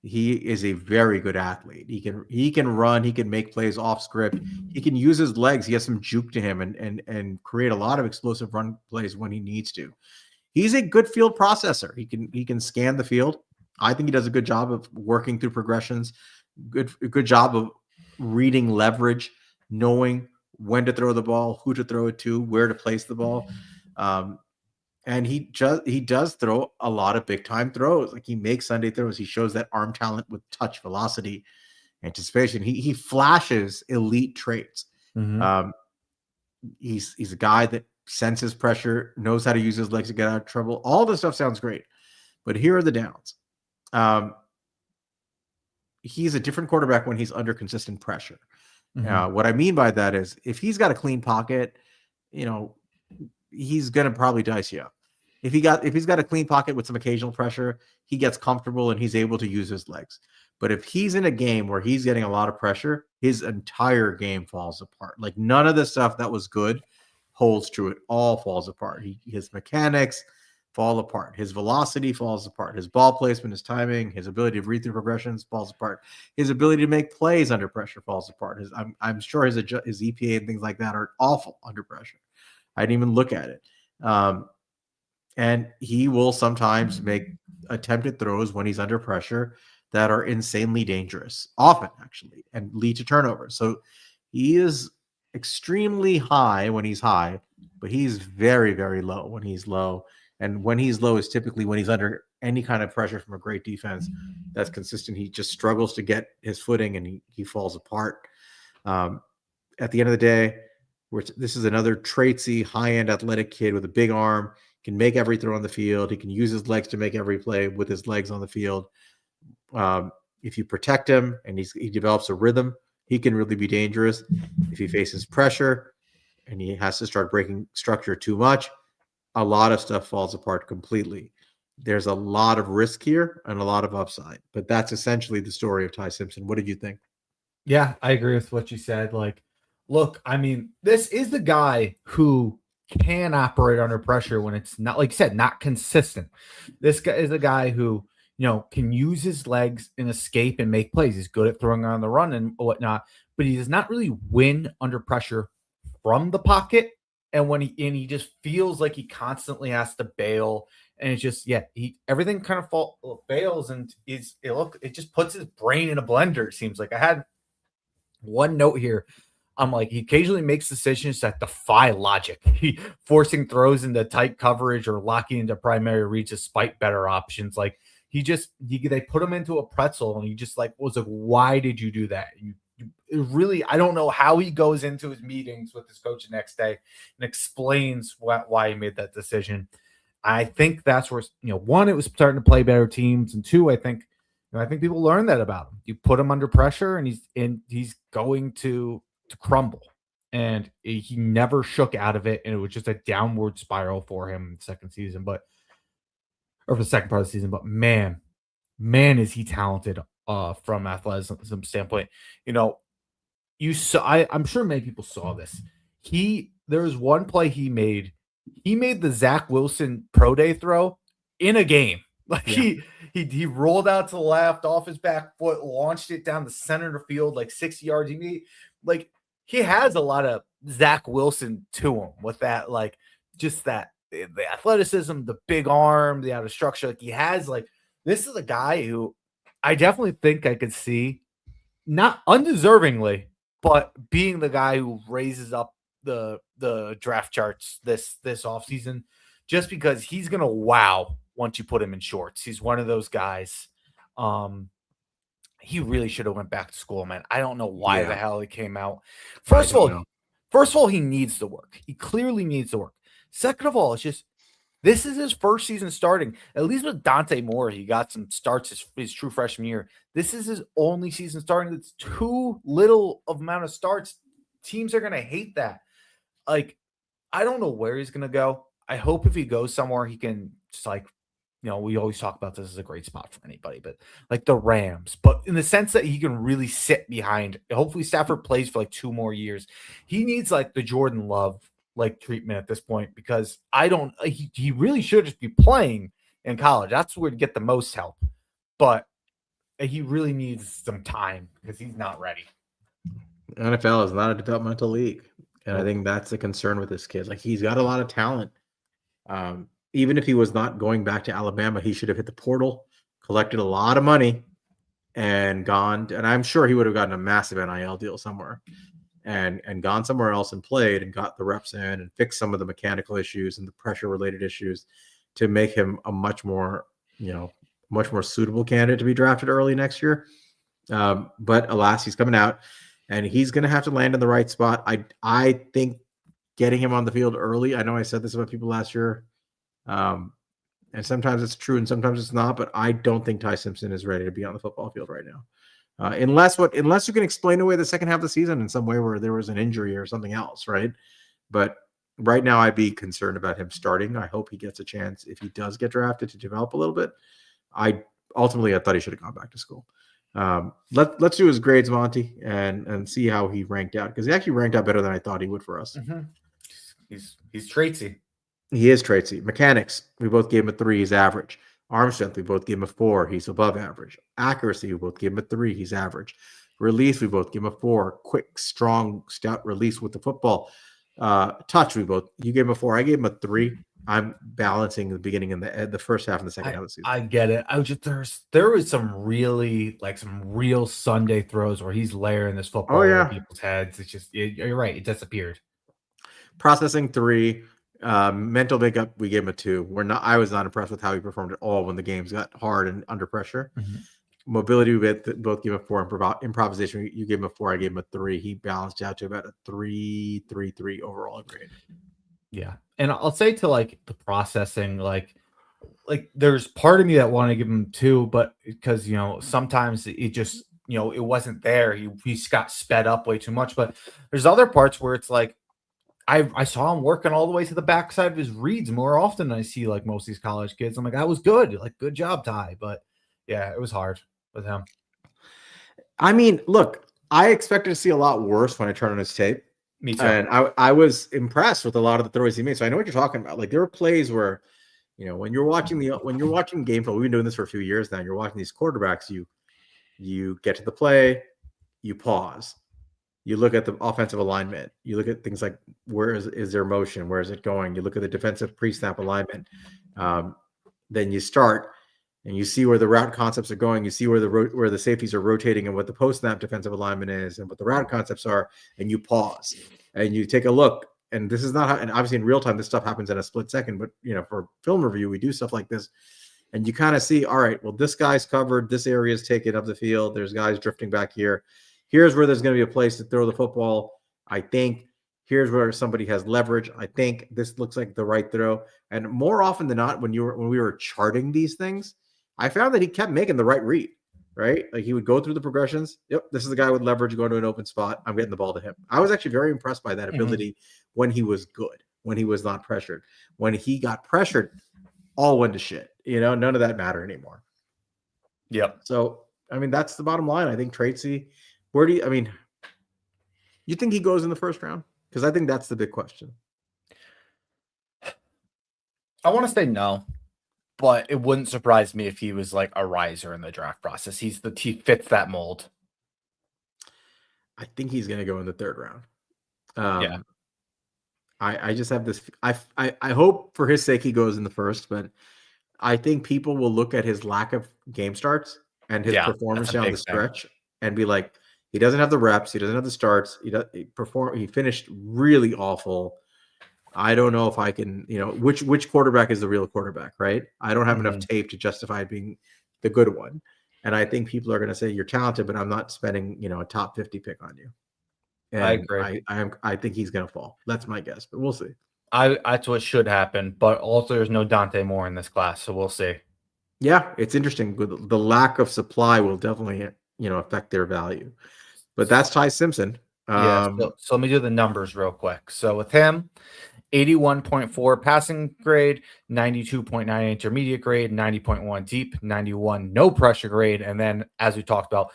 He is a very good athlete. He can run. He can make plays off script. He can use his legs. He has some juke to him and create a lot of explosive run plays when he needs to. He's a good field processor. He can scan the field. I think he does a good job of working through progressions. Good job of reading leverage, knowing when to throw the ball, who to throw it to, where to place the ball. And he does throw a lot of big time throws. Like he makes Sunday throws. He shows that arm talent with touch, velocity, anticipation. He flashes elite traits. Mm-hmm. He's a guy that senses pressure, knows how to use his legs to get out of trouble. All this stuff sounds great, but here are the downs. He's a different quarterback when he's under consistent pressure. Mm-hmm. What I mean by that is if he's got a clean pocket, he's going to probably dice you up. If he's got a clean pocket with some occasional pressure, he gets comfortable and he's able to use his legs. But if he's in a game where he's getting a lot of pressure, his entire game falls apart. Like none of the stuff that was good holds true. It all falls apart. His mechanics, fall apart. His velocity falls apart. His ball placement, his timing, his ability to read through progressions falls apart. His ability to make plays under pressure falls apart. I'm sure his EPA and things like that are awful under pressure. I didn't even look at it. And he will sometimes make attempted throws when he's under pressure that are insanely dangerous, often actually, and lead to turnovers. So he is extremely high when he's high, but he's very, very low when he's low. And when he's low is typically when he's under any kind of pressure from a great defense that's consistent. He just struggles to get his footing and he falls apart. At the end of the day, this is another traitsy, high-end athletic kid with a big arm, can make every throw on the field. He can use his legs to make every play with his legs on the field. If you protect him and he develops a rhythm, he can really be dangerous. If he faces pressure and he has to start breaking structure too much, a lot of stuff falls apart completely. There's a lot of risk here and a lot of upside, but that's essentially the story of Ty Simpson. What did you think? Yeah, I agree with what you said. Like, look, I mean, this is the guy who can operate under pressure when it's not, like you said, not consistent. This guy is a guy who, can use his legs and escape and make plays. He's good at throwing on the run and whatnot, but he does not really win under pressure from the pocket. And when he just feels like he constantly has to bail, and it's just everything kind of fails, and it just puts his brain in a blender. It seems like I had one note here. I'm like, he occasionally makes decisions that defy logic. He forcing throws into tight coverage or locking into primary reads despite better options. Like they put him into a pretzel, and he just was like, why did you do that? Really, I don't know how he goes into his meetings with his coach the next day and explains why he made that decision. I think that's where, one, it was starting to play better teams, and two, I think people learn that about him. You put him under pressure, and he's going to crumble. And he never shook out of it, and it was just a downward spiral for him in the second season, for the second part of the season. But man, is he talented from athleticism standpoint. You saw, I'm sure many people saw this. There was one play he made the Zach Wilson pro day throw in a game. He rolled out to the left off his back foot, launched it down the center of the field, 60 yards. He has a lot of Zach Wilson to him with that, just that the athleticism, the big arm, the out of structure. He has this is a guy who I definitely think I could see, not undeservingly, but being the guy who raises up the draft charts this offseason, just because he's gonna wow once you put him in shorts. He's one of those guys. He really should have went back to school, man. I don't know why the hell he came out. First of all, he needs to work. He clearly needs to work. Second of all, it's just this is his first season starting. At least with Dante Moore, he got some starts his true freshman year. This is his only season starting. It's too little of amount of starts. Teams are going to hate that. I don't know where he's going to go. I hope if he goes somewhere, he can just we always talk about this as a great spot for anybody, but the Rams, but in the sense that he can really sit behind. Hopefully Stafford plays for 2 more years. He needs the Jordan Love treatment at this point, because he really should just be playing in college. That's where to get the most help, but he really needs some time because he's not ready. NFL is not a developmental league, and I think that's a concern with this kid. He's got a lot of talent. Even if he was not going back to Alabama, he should have hit the portal, collected a lot of money, and gone. And I'm sure he would have gotten a massive NIL deal somewhere, and gone somewhere else and played and got the reps in and fixed some of the mechanical issues and the pressure related issues to make him a much more suitable candidate to be drafted early next year. But alas, he's coming out, and he's going to have to land in the right spot. I think getting him on the field early. I know I said this about people last year. And sometimes it's true and sometimes it's not, but I don't think Ty Simpson is ready to be on the football field right now. Unless you can explain away the second half of the season in some way where there was an injury or something else, right? But right now I'd be concerned about him starting. I hope he gets a chance, if he does get drafted, to develop a little bit. I thought he should have gone back to school. Let's do his grades, Monty, and see how he ranked out, because he actually ranked out better than I thought he would for us. Mm-hmm. He's traitsy. He is traitsy. Mechanics, we both gave him a 3. He's average. Arm strength, we both gave him a 4. He's above average. Accuracy, we both gave him a 3. He's average. Release, we both gave him a 4. Quick, strong, stout release with the football. Touch, you gave him a 4. I gave him a 3. I'm balancing the beginning and the first half and the second half of the season. I get it. There was some real Sunday throws where he's layering this football over people's heads. It's just you're right. It disappeared. Processing 3. Mental makeup, we gave him a 2. I was not impressed with how he performed at all when the games got hard and under pressure. Mm-hmm. Mobility, we both gave him a 4. Improvisation, you gave him a 4. I gave him a 3. He balanced out to about a 3.33 overall grade. Yeah, and I'll say to like the processing, like there's part of me that want to give him 2, but because sometimes it just it wasn't there. He got sped up way too much. But there's other parts where it's like I saw him working all the way to the backside of his reads more often than I see like most of these college kids. I'm like, that was good. Like, good job, Ty. But yeah, it was hard with him. I mean, look, I expected to see a lot worse when I turned on his tape. Me too. And I was impressed with a lot of the throws he made. So I know what you're talking about. Like, there were plays where, when you're watching game film, we've been doing this for a few years now. You're watching these quarterbacks. You get to the play, you pause, you look at the offensive alignment, you look at things like where is their motion, where is it going? You look at the defensive pre-snap alignment. Then you start and you see where the route concepts are going. You see where the safeties are rotating and what the post-snap defensive alignment is and what the route concepts are. And you pause and you take a look. And this is not how, and obviously in real time, this stuff happens in a split second, but for film review, we do stuff like this. And you kind of see, all right, well, this guy's covered. This area is taken up the field. There's guys drifting back here. Here's where there's going to be a place to throw the football. I think here's where somebody has leverage. I think this looks like the right throw. And more often than not, when we were charting these things, I found that he kept making the right read, right? Like, he would go through the progressions. Yep, this is the guy with leverage going to an open spot. I'm getting the ball to him. I was actually very impressed by that ability when he was good, when he was not pressured. When he got pressured, all went to shit. None of that mattered anymore. Yep. So, I mean, that's the bottom line. I think Tracy, you think he goes in the first round? Because I think that's the big question. I want to say no. But it wouldn't surprise me if he was like a riser in the draft process. He fits that mold. I think he's going to go in the third round. Yeah. I just have this. I hope for his sake he goes in the first, but I think people will look at his lack of game starts and his performance down the stretch and be like, he doesn't have the reps, he doesn't have the starts, he finished really awful. I don't know if I can, which quarterback is the real quarterback, right? I don't have enough tape to justify being the good one. And I think people are going to say, you're talented, but I'm not spending, a top 50 pick on you. And I agree. I think he's going to fall. That's my guess, but we'll see. That's what should happen. But also there's no Dante Moore in this class, so we'll see. Yeah, it's interesting. The lack of supply will definitely, affect their value. But that's Ty Simpson. So let me do the numbers real quick. So with him, 81.4 passing grade, 92.9 intermediate grade, 90.1 deep, 91 no pressure grade, and then, as we talked about,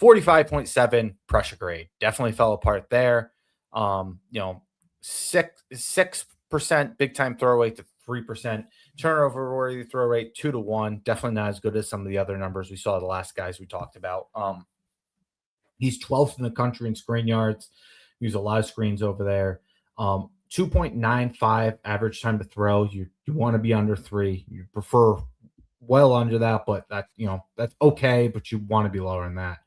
45.7 pressure grade. Definitely fell apart there. 6% big time throw rate to 3%. Turnover worthy throw rate 2-1. Definitely not as good as some of the other numbers we saw the last guys we talked about. He's 12th in the country in screen yards. Use a lot of screens over there. 2.95 average time to throw. You want to be under 3. You prefer well under that, but that's okay, but you want to be lower than that.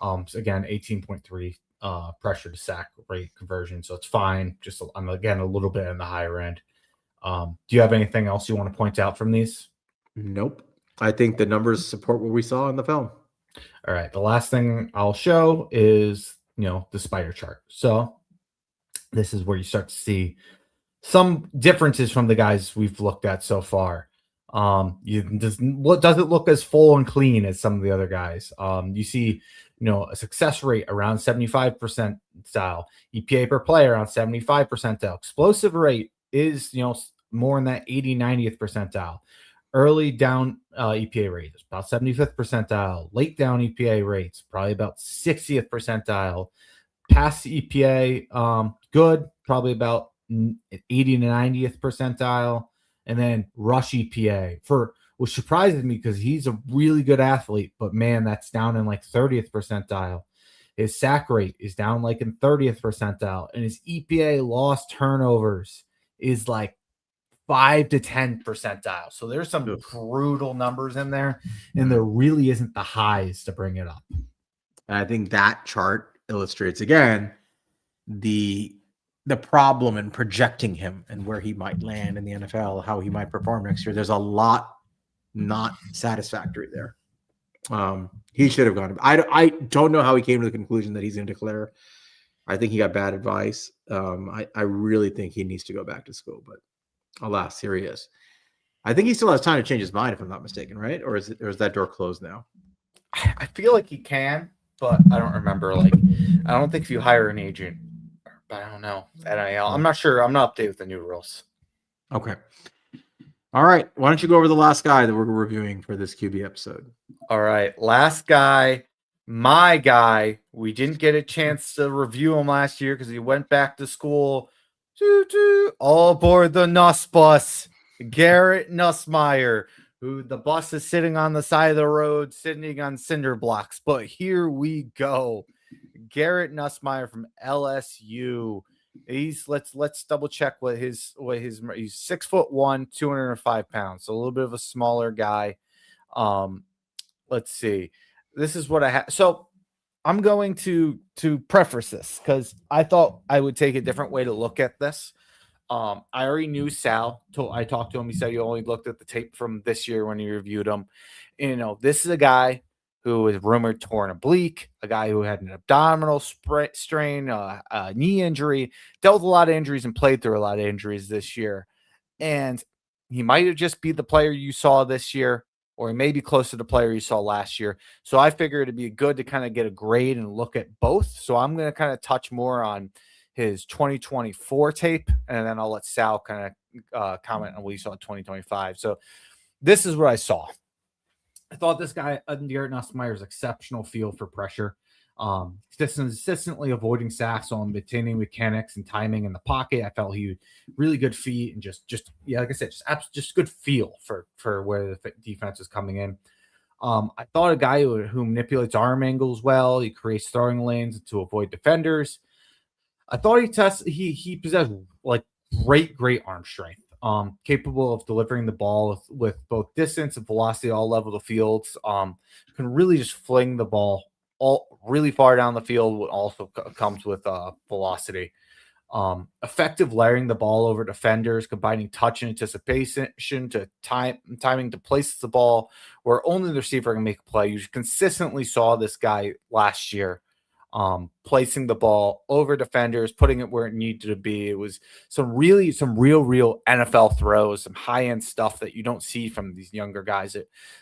So again, 18.3 pressure to sack rate conversion. So it's fine. Just I'm again a little bit in the higher end. Do you have anything else you want to point out from these? Nope. I think the numbers support what we saw in the film. All right. The last thing I'll show is, the spider chart. So this is where you start to see some differences from the guys we've looked at so far. Does it look as full and clean as some of the other guys? You see, a success rate around 75% percentile, EPA per play around 75 percentile, explosive rate is, more in that 80, 90th percentile. Early down EPA rate is about 75th percentile. Late down EPA rates, probably about 60th percentile. Pass EPA, good, probably about 80 to 90th percentile, and then rush EPA which surprises me because he's a really good athlete, but man, that's down in like 30th percentile. His sack rate is down like in 30th percentile, and his EPA lost turnovers is like 5 to 10 percentile. So there's some brutal numbers in there, and there really isn't the highs to bring it up. And I think that chart illustrates again the problem in projecting him and where he might land in the NFL, how he might perform next year. There's a lot not satisfactory there. He should have gone. I don't know how he came to the conclusion that he's going to declare. I think he got bad advice. I really think he needs to go back to school, but alas, here he is. I think he still has time to change his mind, if I'm not mistaken, right? Or is that door closed now? I feel like he can, but I don't remember. Like, I don't think if you hire an agent, but I don't know. I'm not sure. I'm not updated with the new rules. Okay. All right. Why don't you go over the last guy that we're reviewing for this QB episode? All right. Last guy, my guy. We didn't get a chance to review him last year because he went back to school. All aboard the Nuss bus. Garrett Nussmeier, who the bus is sitting on the side of the road, sitting on cinder blocks. But here we go. Garrett Nussmeier from LSU. Let's double check what his he's 6'1", 205 pounds. So a little bit of a smaller guy. Let's see. This is what I have. So I'm going to preface this because I thought I would take a different way to look at this. I already knew Sal. I talked to him. He said you only looked at the tape from this year when you reviewed him. And, this is a guy who was rumored torn oblique, a guy who had an abdominal strain, a knee injury, dealt with a lot of injuries and played through a lot of injuries this year. And he might have just be the player you saw this year, or he may be close to the player you saw last year. So I figured it'd be good to kind of get a grade and look at both. So I'm going to kind of touch more on his 2024 tape, and then I'll let Sal kind of comment on what he saw in 2025. So this is what I saw. I thought this guy, Garrett Nussmeier's exceptional feel for pressure. Consistently avoiding sacks on maintaining mechanics and timing in the pocket. I felt he had really good feet and just like I said, just good feel for where the defense is coming in. I thought a guy who manipulates arm angles well. He creates throwing lanes to avoid defenders. I thought he possessed like great arm strength. Capable of delivering the ball with both distance and velocity all level of the fields. Can really just fling the ball all really far down the field. What also comes with velocity. Effective layering the ball over defenders, combining touch and anticipation to timing to place the ball where only the receiver can make a play. You consistently saw this guy last year. Placing the ball over defenders, putting it where it needed to be. It was some real NFL throws, some high-end stuff that you don't see from these younger guys.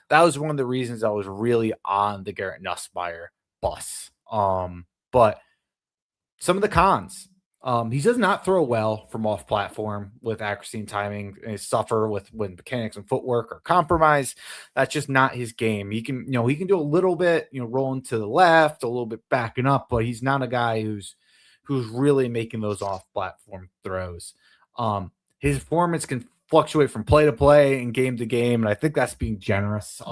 That was one of the reasons I was really on the Garrett Nussmeier bus. But some of the cons. He does not throw well from off platform with accuracy and timing. And suffer when mechanics and footwork are compromised. That's just not his game. He can do a little bit, rolling to the left, a little bit backing up, but he's not a guy who's really making those off platform throws. His performance can fluctuate from play to play and game to game, and I think that's being generous.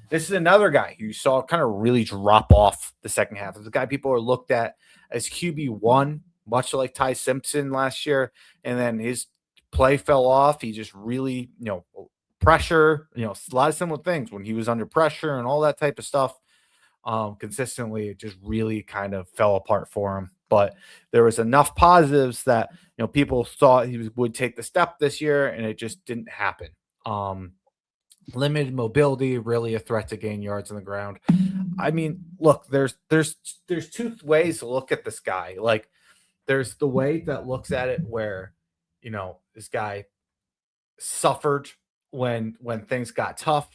This is another guy who you saw kind of really drop off the second half. It's a guy people are looked at as QB1. Much like Ty Simpson last year, and then his play fell off. He just really, pressure, a lot of similar things when he was under pressure and all that type of stuff. Consistently, it just really kind of fell apart for him. But there was enough positives that people thought he would take the step this year, and it just didn't happen. Limited mobility, really a threat to gain yards on the ground. I mean, look, there's two ways to look at this guy. Like, there's the way that looks at it where, this guy suffered when things got tough,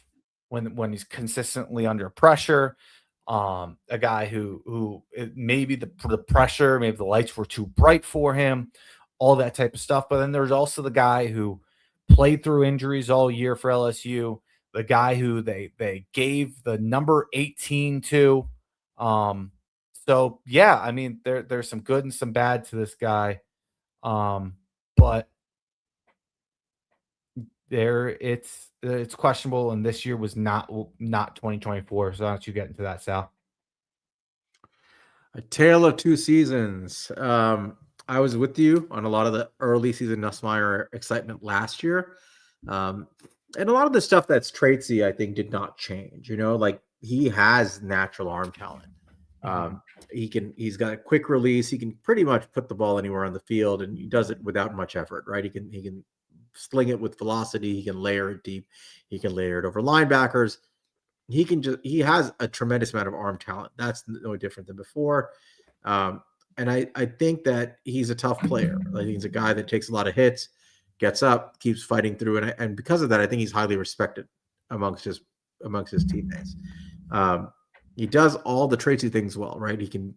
when he's consistently under pressure. A guy who maybe the pressure, maybe the lights were too bright for him, all that type of stuff. But then there's also the guy who played through injuries all year for LSU, the guy who they gave the number 18 to. So yeah, I mean, there's some good and some bad to this guy. but it's questionable, and this year was not 2024. So don't you get into that, Sal? A tale of two seasons. I was with you on a lot of the early season Nussmeier excitement last year. And a lot of the stuff that's traitsy, I think, did not change. Like he has natural arm talent. He's got a quick release. He can pretty much put the ball anywhere on the field, and he does it without much effort, right? He can sling it with velocity. He can layer it deep. He can layer it over linebackers. He has a tremendous amount of arm talent. That's no different than before. And I think that he's a tough player. I think he's a guy that takes a lot of hits, gets up, keeps fighting through, and because of that, I think he's highly respected amongst his teammates. He does all the traitsy things well, right? He can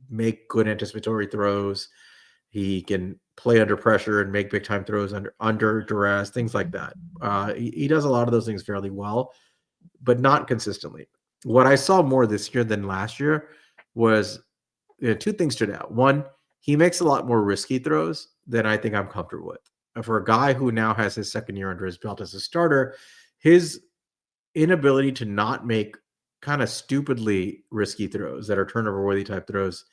make good anticipatory throws. He can play under pressure and make big time throws under duress, things like that. He does a lot of those things fairly well, but not consistently. What I saw more this year than last year was two things stood out. One, he makes a lot more risky throws than I think I'm comfortable with. And for a guy who now has his second year under his belt as a starter, his inability to not make kind of stupidly risky throws that are turnover-worthy type throws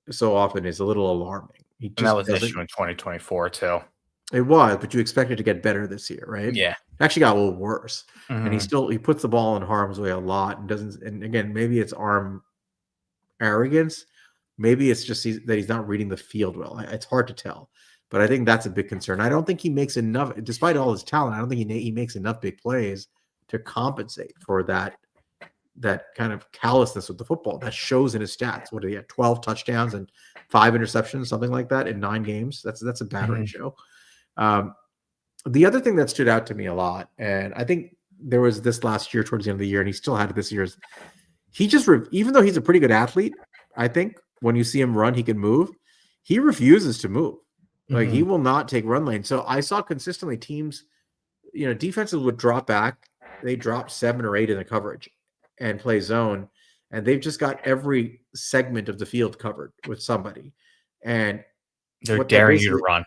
so often is a little alarming. And that was an issue in 2024 too. It was, but you expect it to get better this year, right? Yeah. It actually got a little worse. And he puts the ball in harm's way a lot and doesn't. And again, maybe it's arm arrogance. Maybe it's just that he's not reading the field well. It's hard to tell, but I think that's a big concern. I don't think he makes enough, despite all his talent. I don't think he makes enough big plays to compensate for that kind of callousness with the football that shows in his stats. What did he have? 12 touchdowns and 5 interceptions, something like that in 9 games. That's a bad ratio. The other thing that stood out to me a lot, and I think there was this last year towards the end of the year, and he still had it this year, is he just, even though he's a pretty good athlete, I think when you see him run, he can move. He refuses to move. Like he will not take run lanes. So I saw consistently teams, defenses would drop back. They drop 7 or 8 in the coverage and play zone. And they've just got every segment of the field covered with somebody. And they're daring you to run.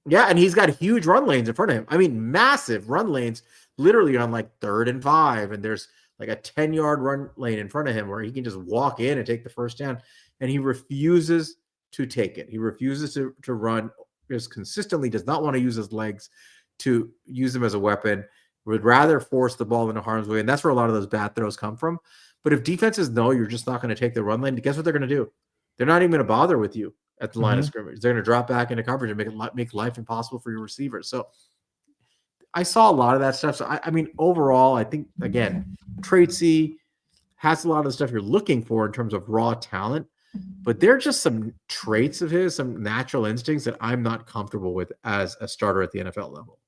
Yeah, and he's got huge run lanes in front of him. I mean, massive run lanes, literally on like 3rd and 5. And there's like a 10-yard run lane in front of him where he can just walk in and take the first down. And he refuses to take it. He refuses to run, just consistently does not want to use his legs to use them as a weapon, would rather force the ball into harm's way. And that's where a lot of those bad throws come from. But if defenses know you're just not going to take the run lane, guess what they're going to do? They're not even going to bother with you at the line of scrimmage. They're going to drop back into coverage and make life impossible for your receivers. So I saw a lot of that stuff. So I mean, overall, I think, again, traitsy, has a lot of the stuff you're looking for in terms of raw talent, but there are just some traits of his, some natural instincts that I'm not comfortable with as a starter at the NFL level.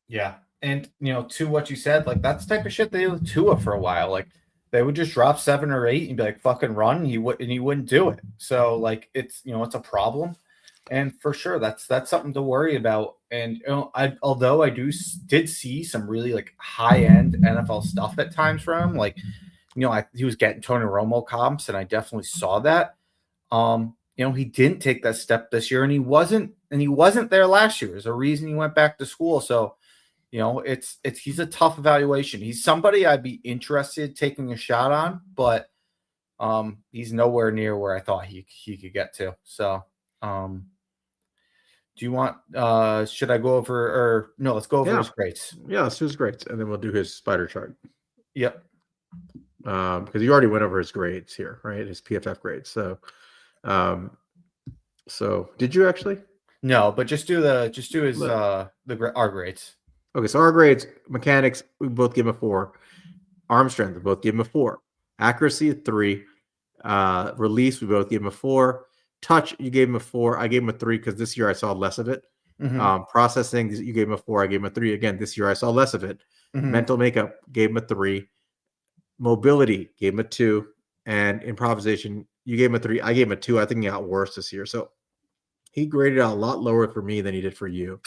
Yeah. And, to what you said, like that's the type of shit they did with Tua for a while. Like they would just drop 7 or 8 and be like, fucking run. And he wouldn't do it. So like, it's, it's a problem. And for sure, that's something to worry about. And although I did see some really like high end NFL stuff at times from him, like he was getting Tony Romo comps, and I definitely saw that. He didn't take that step this year, and he wasn't there last year. There's a reason he went back to school. So he's a tough evaluation. He's somebody I'd be interested in taking a shot on, but he's nowhere near where I thought he could get to. So. Do you want should I go over, or no, let's go over his grades. Yeah, let's do his grades, and then we'll do his spider chart. Yep. Because you already went over his grades here, right? His PFF grades. So did you actually? No, but just do his our grades. Okay, so our grades, mechanics, we both give him a 4. Arm strength, we both give him a 4. Accuracy, 3. Release, we both give him a 4. Touch, you gave him a 4. I gave him a 3 because this year I saw less of it. Processing, you gave him a 4. I gave him a 3. Again, this year I saw less of it. Mental makeup, gave him a 3. Mobility, gave him a 2. And improvisation, you gave him a 3. I gave him a 2. I think he got worse this year. So he graded out a lot lower for me than he did for you.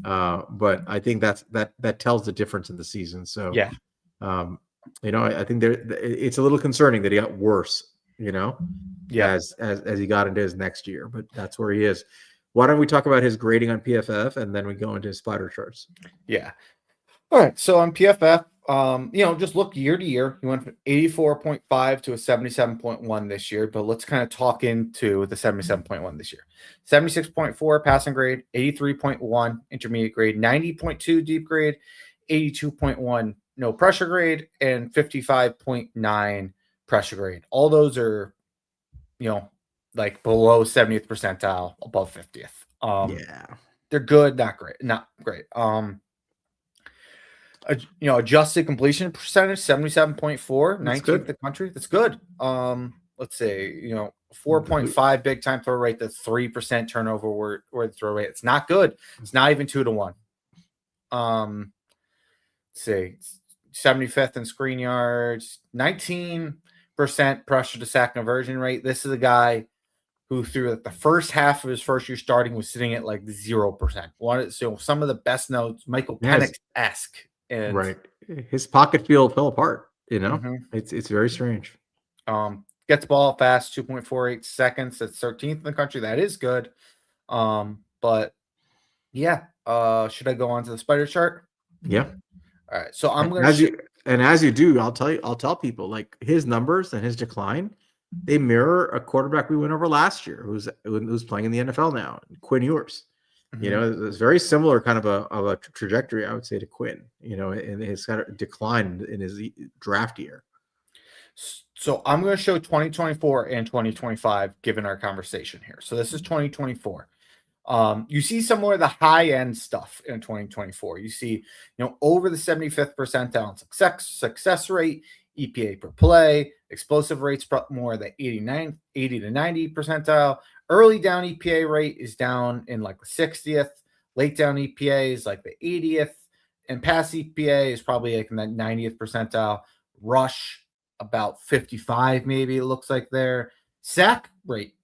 But I think that tells the difference in the season. So yeah, I think it's a little concerning that he got worse. As he got into his next year, but that's where he is. Why don't we talk about his grading on PFF and then we go into his spider charts? Yeah. All right. So on PFF, just look year to year. He went from 84.5 to a 77.1 this year, but let's kind of talk into the 77.1 this year. 76.4 passing grade, 83.1 intermediate grade, 90.2 deep grade, 82.1 no pressure grade, and 55.9 pressure grade. All those are, like below 70th percentile, above 50th. They're good, not great. Adjusted completion percentage 77.4, 19th in the country. That's good. Let's say 4.5 big time throw rate. That's 3% turnover word throw rate. It's not good. It's not even 2 to 1. Let's see, 75th in screen yards, 19% pressure to sack conversion rate. This is a guy who through the first half of his first year starting was sitting at like 0%. So some of the best notes, Michael Penix-esque. And right, his pocket field fell apart. It's very strange. Gets ball fast, 2.48 seconds. That's 13th in the country. That is good. But yeah, should I go on to the spider chart? Yeah. All right. So I'm going to as you do, I'll tell people like his numbers and his decline, they mirror a quarterback we went over last year who's playing in the NFL now, Quinn Ewers. It's very similar kind of a trajectory, I would say, to Quinn, in his kind of decline in his draft year. So I'm going to show 2024 and 2025, given our conversation here. So this is 2024. You see some more of the high end stuff in 2024. You see, over the 75th percentile success rate, EPA per play, explosive rates more the 80 to 90 percentile. Early down EPA rate is down in like the 60th. Late down EPA is like the 80th. And pass EPA is probably like in that 90th percentile. Rush, about 55 maybe it looks like there. Sack rate,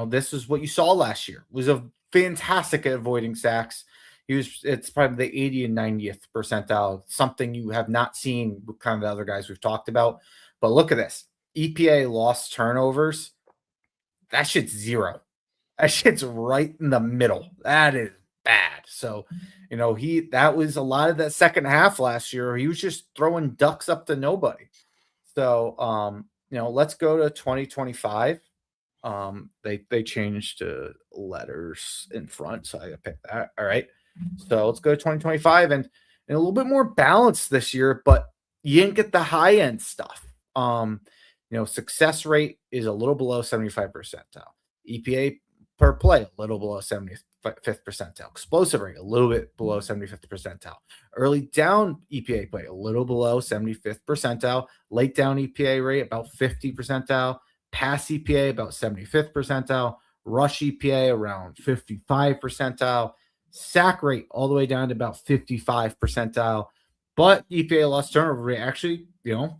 this is what you saw last year. Was a fantastic at avoiding sacks. It's probably the 80 and 90th percentile, something you have not seen with kind of the other guys we've talked about. But look at this. EPA lost turnovers. That shit's 0. That shit's right in the middle. That is bad. So, that was a lot of that second half last year. He was just throwing ducks up to nobody. So, let's go to 2025. They changed to letters in front, so I picked that. All right. So let's go to 2025 and a little bit more balanced this year, but you didn't get the high end stuff. Success rate is a little below 75 percentile. EPA per play, a little below 75th percentile. Explosive rate, a little bit below 75th percentile. Early down EPA play, a little below 75th percentile. Late down EPA rate, about 50 percentile. Pass EPA, about 75th percentile. Rush EPA, around 55 percentile. Sack rate, all the way down to about 55 percentile. But EPA lost turnover rate, actually,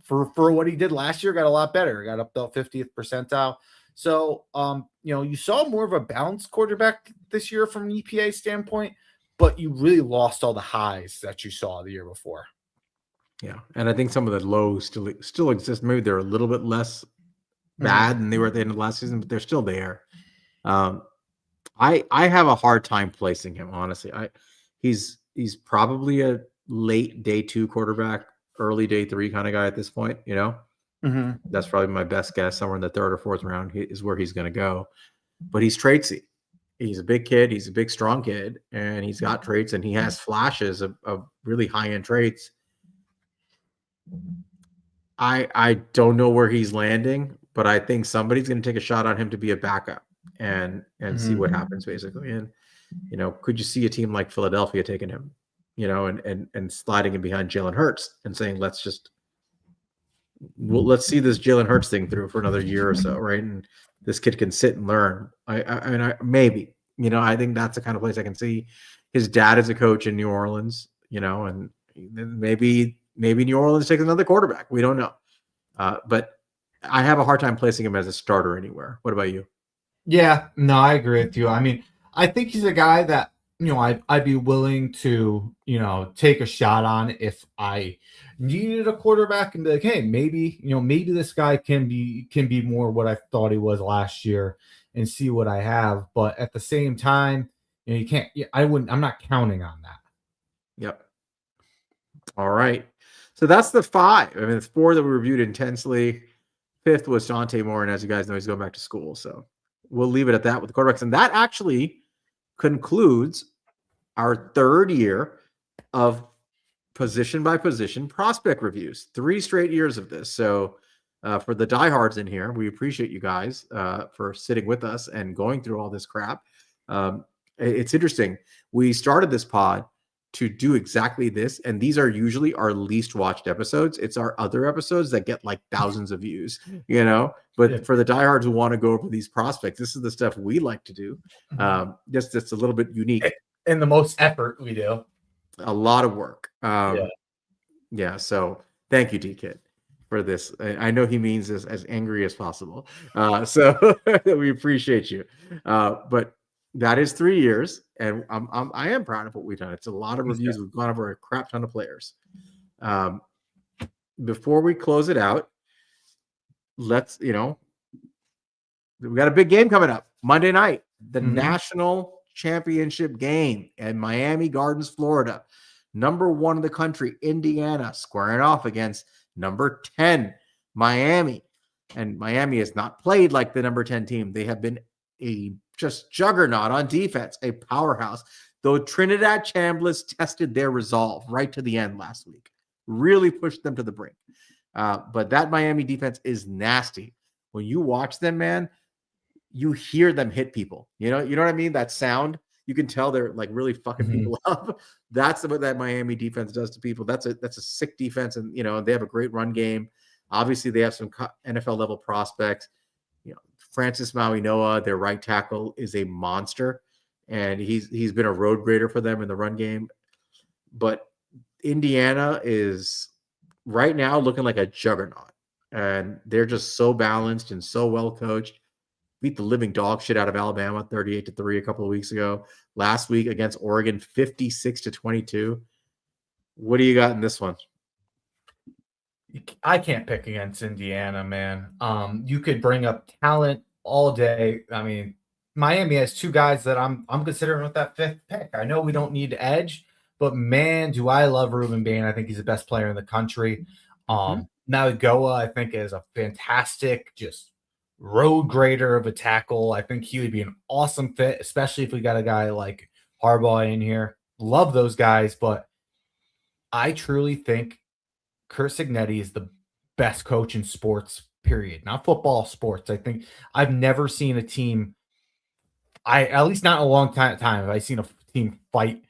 for what he did last year, got a lot better. Got up to 50th percentile. So, you saw more of a balanced quarterback this year from an EPA standpoint, but you really lost all the highs that you saw the year before. Yeah, and I think some of the lows still exist. Maybe they're a little bit less bad than they were at the end of last season, but they're still there. I have a hard time placing him, honestly. He's probably a late day 2 quarterback, early day 3 kind of guy at this point. That's probably my best guess. Somewhere in the 3rd or 4th round is where he's going to go. But he's traitsy. He's a big kid. He's a big, strong kid, and he's got traits, and he has flashes of really high-end traits. I don't know where he's landing, but I think somebody's going to take a shot on him to be a backup and see what happens, basically. And could you see a team like Philadelphia taking him, and sliding him behind Jalen Hurts and saying, let's see this Jalen Hurts thing through for another year or so, right? And this kid can sit and learn. Maybe, I think that's the kind of place I can see. His dad is a coach in New Orleans, and maybe New Orleans takes another quarterback. We don't know. But I have a hard time placing him as a starter anywhere. What about you? Yeah, no, I agree with you. I mean, I think he's a guy that, I'd be willing to, take a shot on if I needed a quarterback and be like, hey, maybe this guy can be more what I thought he was last year and see what I have. But at the same time, you can't. I'm not counting on that. Yep. All right. So that's the 5. I mean, it's 4 that we reviewed intensely. 5th was Dante Moore, and as you guys know, he's going back to school. So we'll leave it at that with the quarterbacks. And that actually concludes our 3rd year of position by position prospect reviews. 3 straight years of this. So for the diehards in here, we appreciate you guys for sitting with us and going through all this crap. It's interesting. We started this pod to do exactly this, and these are usually our least watched episodes. It's our other episodes that get like thousands of views, but for the diehards who want to go over these prospects, this is the stuff we like to do. Just it's a little bit unique and the most effort we do, a lot of work. So thank you, DKid, for this. I know he means this as angry as possible, so we appreciate you. But that is 3 years, and I am proud of what we've done. It's a lot of reviews. We've gone over a crap ton of players. Before we close it out, let's we got a big game coming up Monday night, the national championship game in Miami Gardens, Florida. Number 1 in the country, Indiana, squaring off against number 10, Miami. And Miami has not played like the number 10 team. They have been a just juggernaut on defense, a powerhouse. Though Trinidad Chamblis tested their resolve right to the end last week, really pushed them to the brink. But that Miami defense is nasty. When you watch them, man, you hear them hit people. You know what I mean? That sound, you can tell they're like really fucking people up. That's what that Miami defense does to people. That's a sick defense, and they have a great run game. Obviously, they have some NFL level prospects. Francis Maui-Noah, their right tackle, is a monster, and he's been a road grader for them in the run game. But Indiana is right now looking like a juggernaut, and they're just so balanced and so well coached. Beat the living dog shit out of Alabama 38-3 a couple of weeks ago. Last week against Oregon 56-22. What do you got in this one? I can't pick against Indiana, man. You could bring up talent all day. I mean, Miami has 2 guys that I'm considering with that 5th pick. I know we don't need edge, but man, do I love Ruben Bain. I think he's the best player in the country. Nagoa, I think, is a fantastic, just road grader of a tackle. I think he would be an awesome fit, especially if we got a guy like Harbaugh in here. Love those guys, but I truly think Curt Cignetti is the best coach in sports, period. Not football, sports. I think I've never seen a team, at least not in a long time have I seen a team fight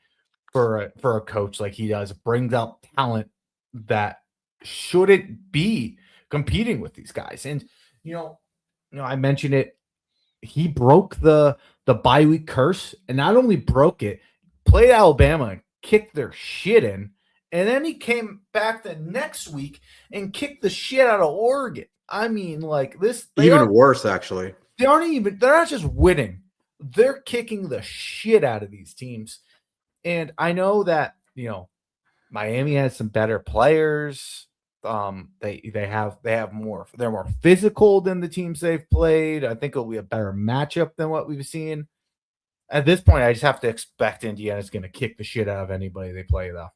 for a coach like he does. It brings out talent that shouldn't be competing with these guys. And I mentioned it. He broke the bye week curse, and not only broke it, played Alabama and kicked their shit in. And then he came back the next week and kicked the shit out of Oregon. I mean, like this. Even worse, actually. They're not just winning. They're kicking the shit out of these teams. And I know that, Miami has some better players. They have more. They're more physical than the teams they've played. I think it'll be a better matchup than what we've seen. At this point, I just have to expect Indiana's going to kick the shit out of anybody they play, though.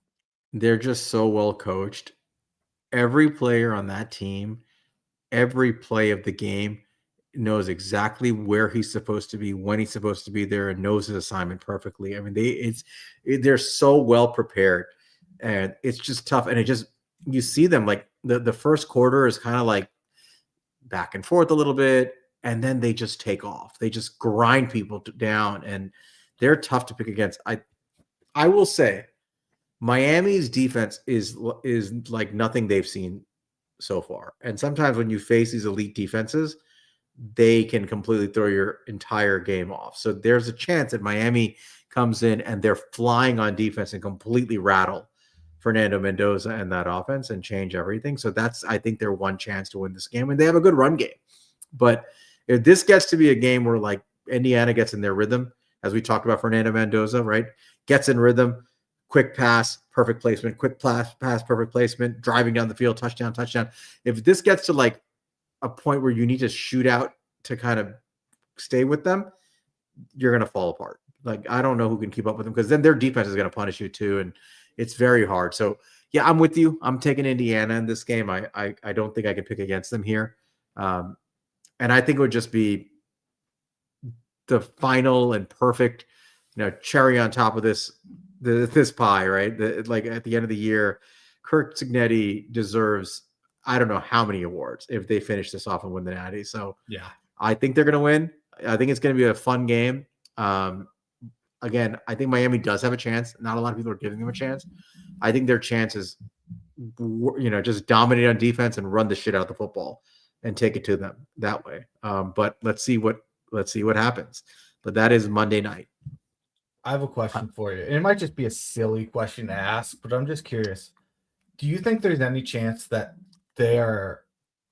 They're just so well coached. Every player on that team, every play of the game knows exactly where he's supposed to be, when he's supposed to be there, and knows his assignment perfectly. I mean, they're so well prepared, and it's just tough. And you see them like the first quarter is kind of like back and forth a little bit, and then they just take off. They just grind people down, and they're tough to pick against. I will say, Miami's defense is like nothing they've seen so far. And sometimes when you face these elite defenses, they can completely throw your entire game off. So there's a chance that Miami comes in and they're flying on defense and completely rattle Fernando Mendoza and that offense and change everything. So I think their one chance to win this game. And they have a good run game. But if this gets to be a game where like Indiana gets in their rhythm, as we talked about Fernando Mendoza, right? Gets in rhythm, quick pass, perfect placement, quick pass, perfect placement, driving down the field, touchdown. If this gets to like a point where you need to shoot out to kind of stay with them, you're going to fall apart. Like, I don't know who can keep up with them because then their defense is going to punish you too, and it's very hard. So yeah, I'm with you. I'm taking Indiana in this game. I don't think I can pick against them here, and I think it would just be the final and perfect, cherry on top of this pie, right? Like at the end of the year, Curt Cignetti deserves I don't know how many awards if they finish this off and win the Natty. So Yeah. I think they're going to win. I think it's going to be a fun game. Again, I think Miami does have a chance. Not a lot of people are giving them a chance. I think their chance is, just dominate on defense and run the shit out of the football and take it to them that way. But let's see what happens. But that is Monday night. I have a question for you. And it might just be a silly question to ask, but I'm just curious. Do you think there's any chance that they are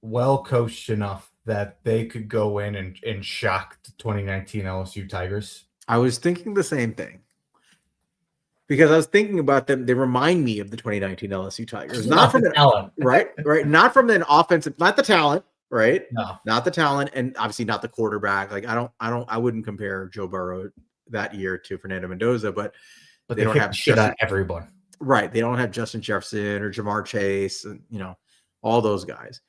well coached enough that they could go in and shock the 2019 LSU Tigers? I was thinking the same thing. Because I was thinking about them, they remind me of the 2019 LSU Tigers. Not from the talent. Right. Not from an offensive, not the talent, right? No. Not the talent, and obviously not the quarterback. Like I wouldn't compare Joe Burrow that year to Fernando Mendoza, but they don't have shit on everyone. Right. They don't have Justin Jefferson or Jamar Chase and all those guys.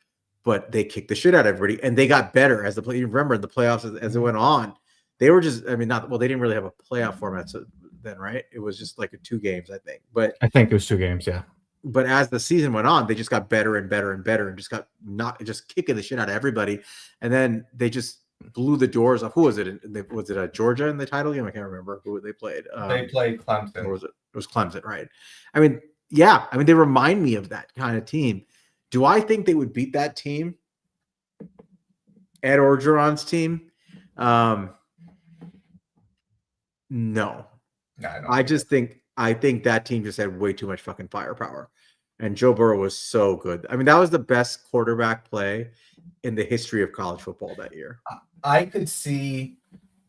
But they kicked the shit out of everybody, and they got better as you remember the playoffs as it went on. They were just, they didn't really have a playoff format then, right? It was just like 2 games, I think. But I think it was 2 games, yeah. But as the season went on, they just got better and better and better, and just kicking the shit out of everybody. And then they just blew the doors off. Who was it? Was it Georgia in the title game? I can't remember who they played. They played Clemson. Or was it? It was Clemson, right? They remind me of that kind of team. Do I think they would beat that team? Ed Orgeron's team? No. I think that team just had way too much fucking firepower. And Joe Burrow was so good. That was the best quarterback play in the history of college football that year. I could see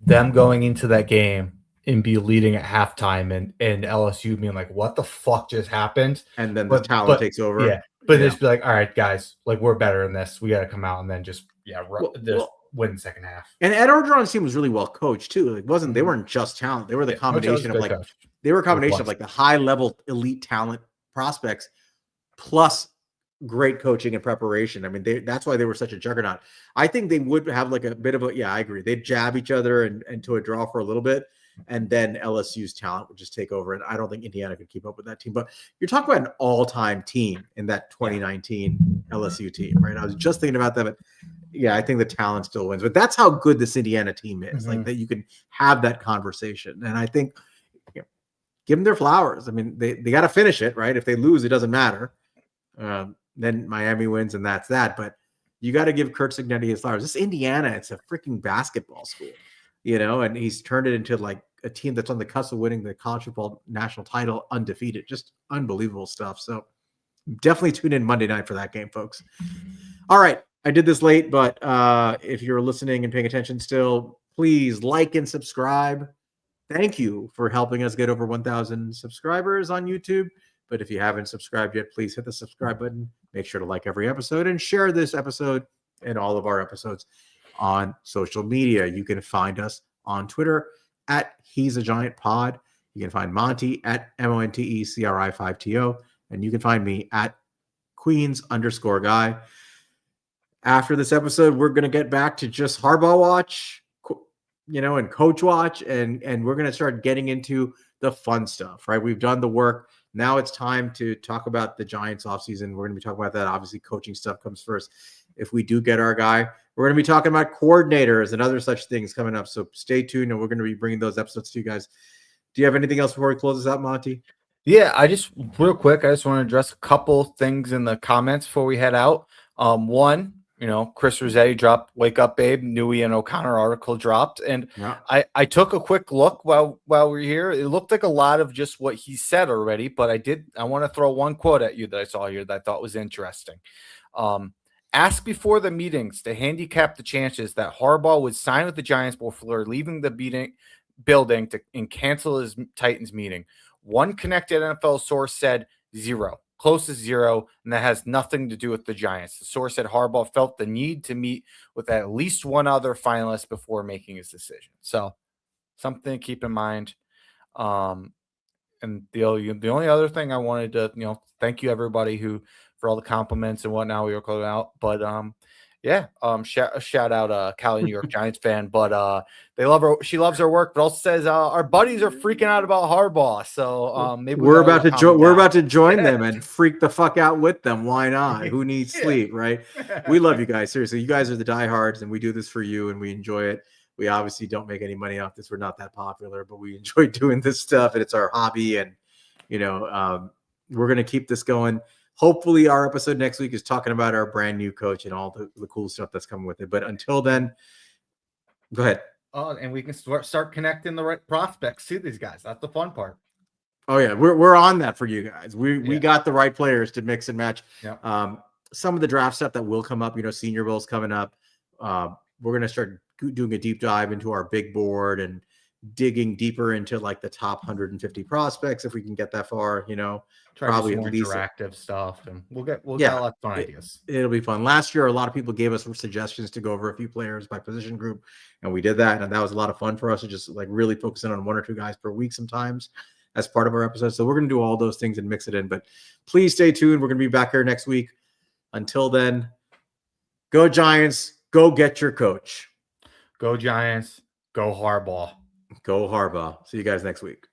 them going into that game and be leading at halftime and LSU being like, what the fuck just happened? And then the talent takes over. Yeah. But just be like, all right, guys, like we're better than this. We got to come out and then just win the second half. And Ed Orgeron's team was really well coached too. They weren't just talent. They were the combination of the high level elite talent prospects plus great coaching and preparation. That's why they were such a juggernaut. I think they would have like a bit of I agree. They'd jab each other and to a draw for a little bit. And then LSU's talent would just take over. And I don't think Indiana could keep up with that team. But you're talking about an all-time team in that 2019 LSU team, right? I was just thinking about that. But yeah, I think the talent still wins. But that's how good this Indiana team is. Like that you can have that conversation. And I think give them their flowers. They got to finish it, right? If they lose, it doesn't matter. Then Miami wins and that's that. But you got to give Curt Cignetti his flowers. This Indiana, it's a freaking basketball school. And he's turned it into like a team that's on the cusp of winning the college football national title undefeated. Just unbelievable stuff. So definitely tune in Monday night for that game, folks. All right. I did this late, but if you're listening and paying attention still, please like and subscribe. Thank you for helping us get over 1,000 subscribers on YouTube. But if you haven't subscribed yet, please hit the subscribe button. Make sure to like every episode and share this episode and all of our episodes on social media. You can find us on Twitter at He's a Giant Pod. You can find Monty at MONTECRI5TO. And you can find me at Queens_guy. After this episode, we're going to get back to just Harbaugh watch, and coach watch. And we're going to start getting into the fun stuff, right? We've done the work. Now it's time to talk about the Giants offseason. We're going to be talking about that. Obviously, coaching stuff comes first. If we do get our guy, we're going to be talking about coordinators and other such things coming up. So stay tuned, and we're going to be bringing those episodes to you guys. Do you have anything else before we close this out, Monty? Yeah, real quick, I just want to address a couple things in the comments before we head out. One, Chris Rossetti dropped "Wake Up, Babe." Newey and O'Connor article dropped, and yeah. I took a quick look while we're here. It looked like a lot of just what he said already, but I want to throw one quote at you that I saw here that I thought was interesting. Ask before the meetings to handicap the chances that Harbaugh would sign with the Giants before leaving the building and cancel his Titans meeting. One connected NFL source said 0. Closest 0, and that has nothing to do with the Giants. The source said Harbaugh felt the need to meet with at least one other finalist before making his decision. So something to keep in mind. And the only other thing I wanted to, thank you everybody for all the compliments and whatnot we were calling out. But shout out Callie, New York Giants fan, but they love her. She loves her work, but also says our buddies are freaking out about Harbaugh. So maybe we're about to join Yeah. them and freak the fuck out with them. Why not? Who needs sleep, right? We love you guys. Seriously, you guys are the diehards, and we do this for you, and we enjoy it. We obviously don't make any money off this. We're not that popular, but we enjoy doing this stuff, and it's our hobby. And we're gonna keep this going. Hopefully, our episode next week is talking about our brand new coach and all the cool stuff that's coming with it. But until then, go ahead. And we can start connecting the right prospects to these guys. That's the fun part. Oh yeah, we're on that for you guys. We got the right players to mix and match. Yeah. Some of the draft stuff that will come up, Senior Bowl's coming up. We're gonna start doing a deep dive into our big board and digging deeper into like the top 150 prospects if we can get that far. Probably more at least interactive stuff, and we'll get a lot of fun ideas. It'll be fun. Last year, a lot of people gave us some suggestions to go over a few players by position group, and we did that, and that was a lot of fun for us to just like really focus in on one or two guys per week sometimes as part of our episode. So we're going to do all those things and mix it in, but please stay tuned. We're going to be back here next week. Until then, go Giants, go get your coach. Go Giants, go Harbaugh. Go Harbaugh. See you guys next week.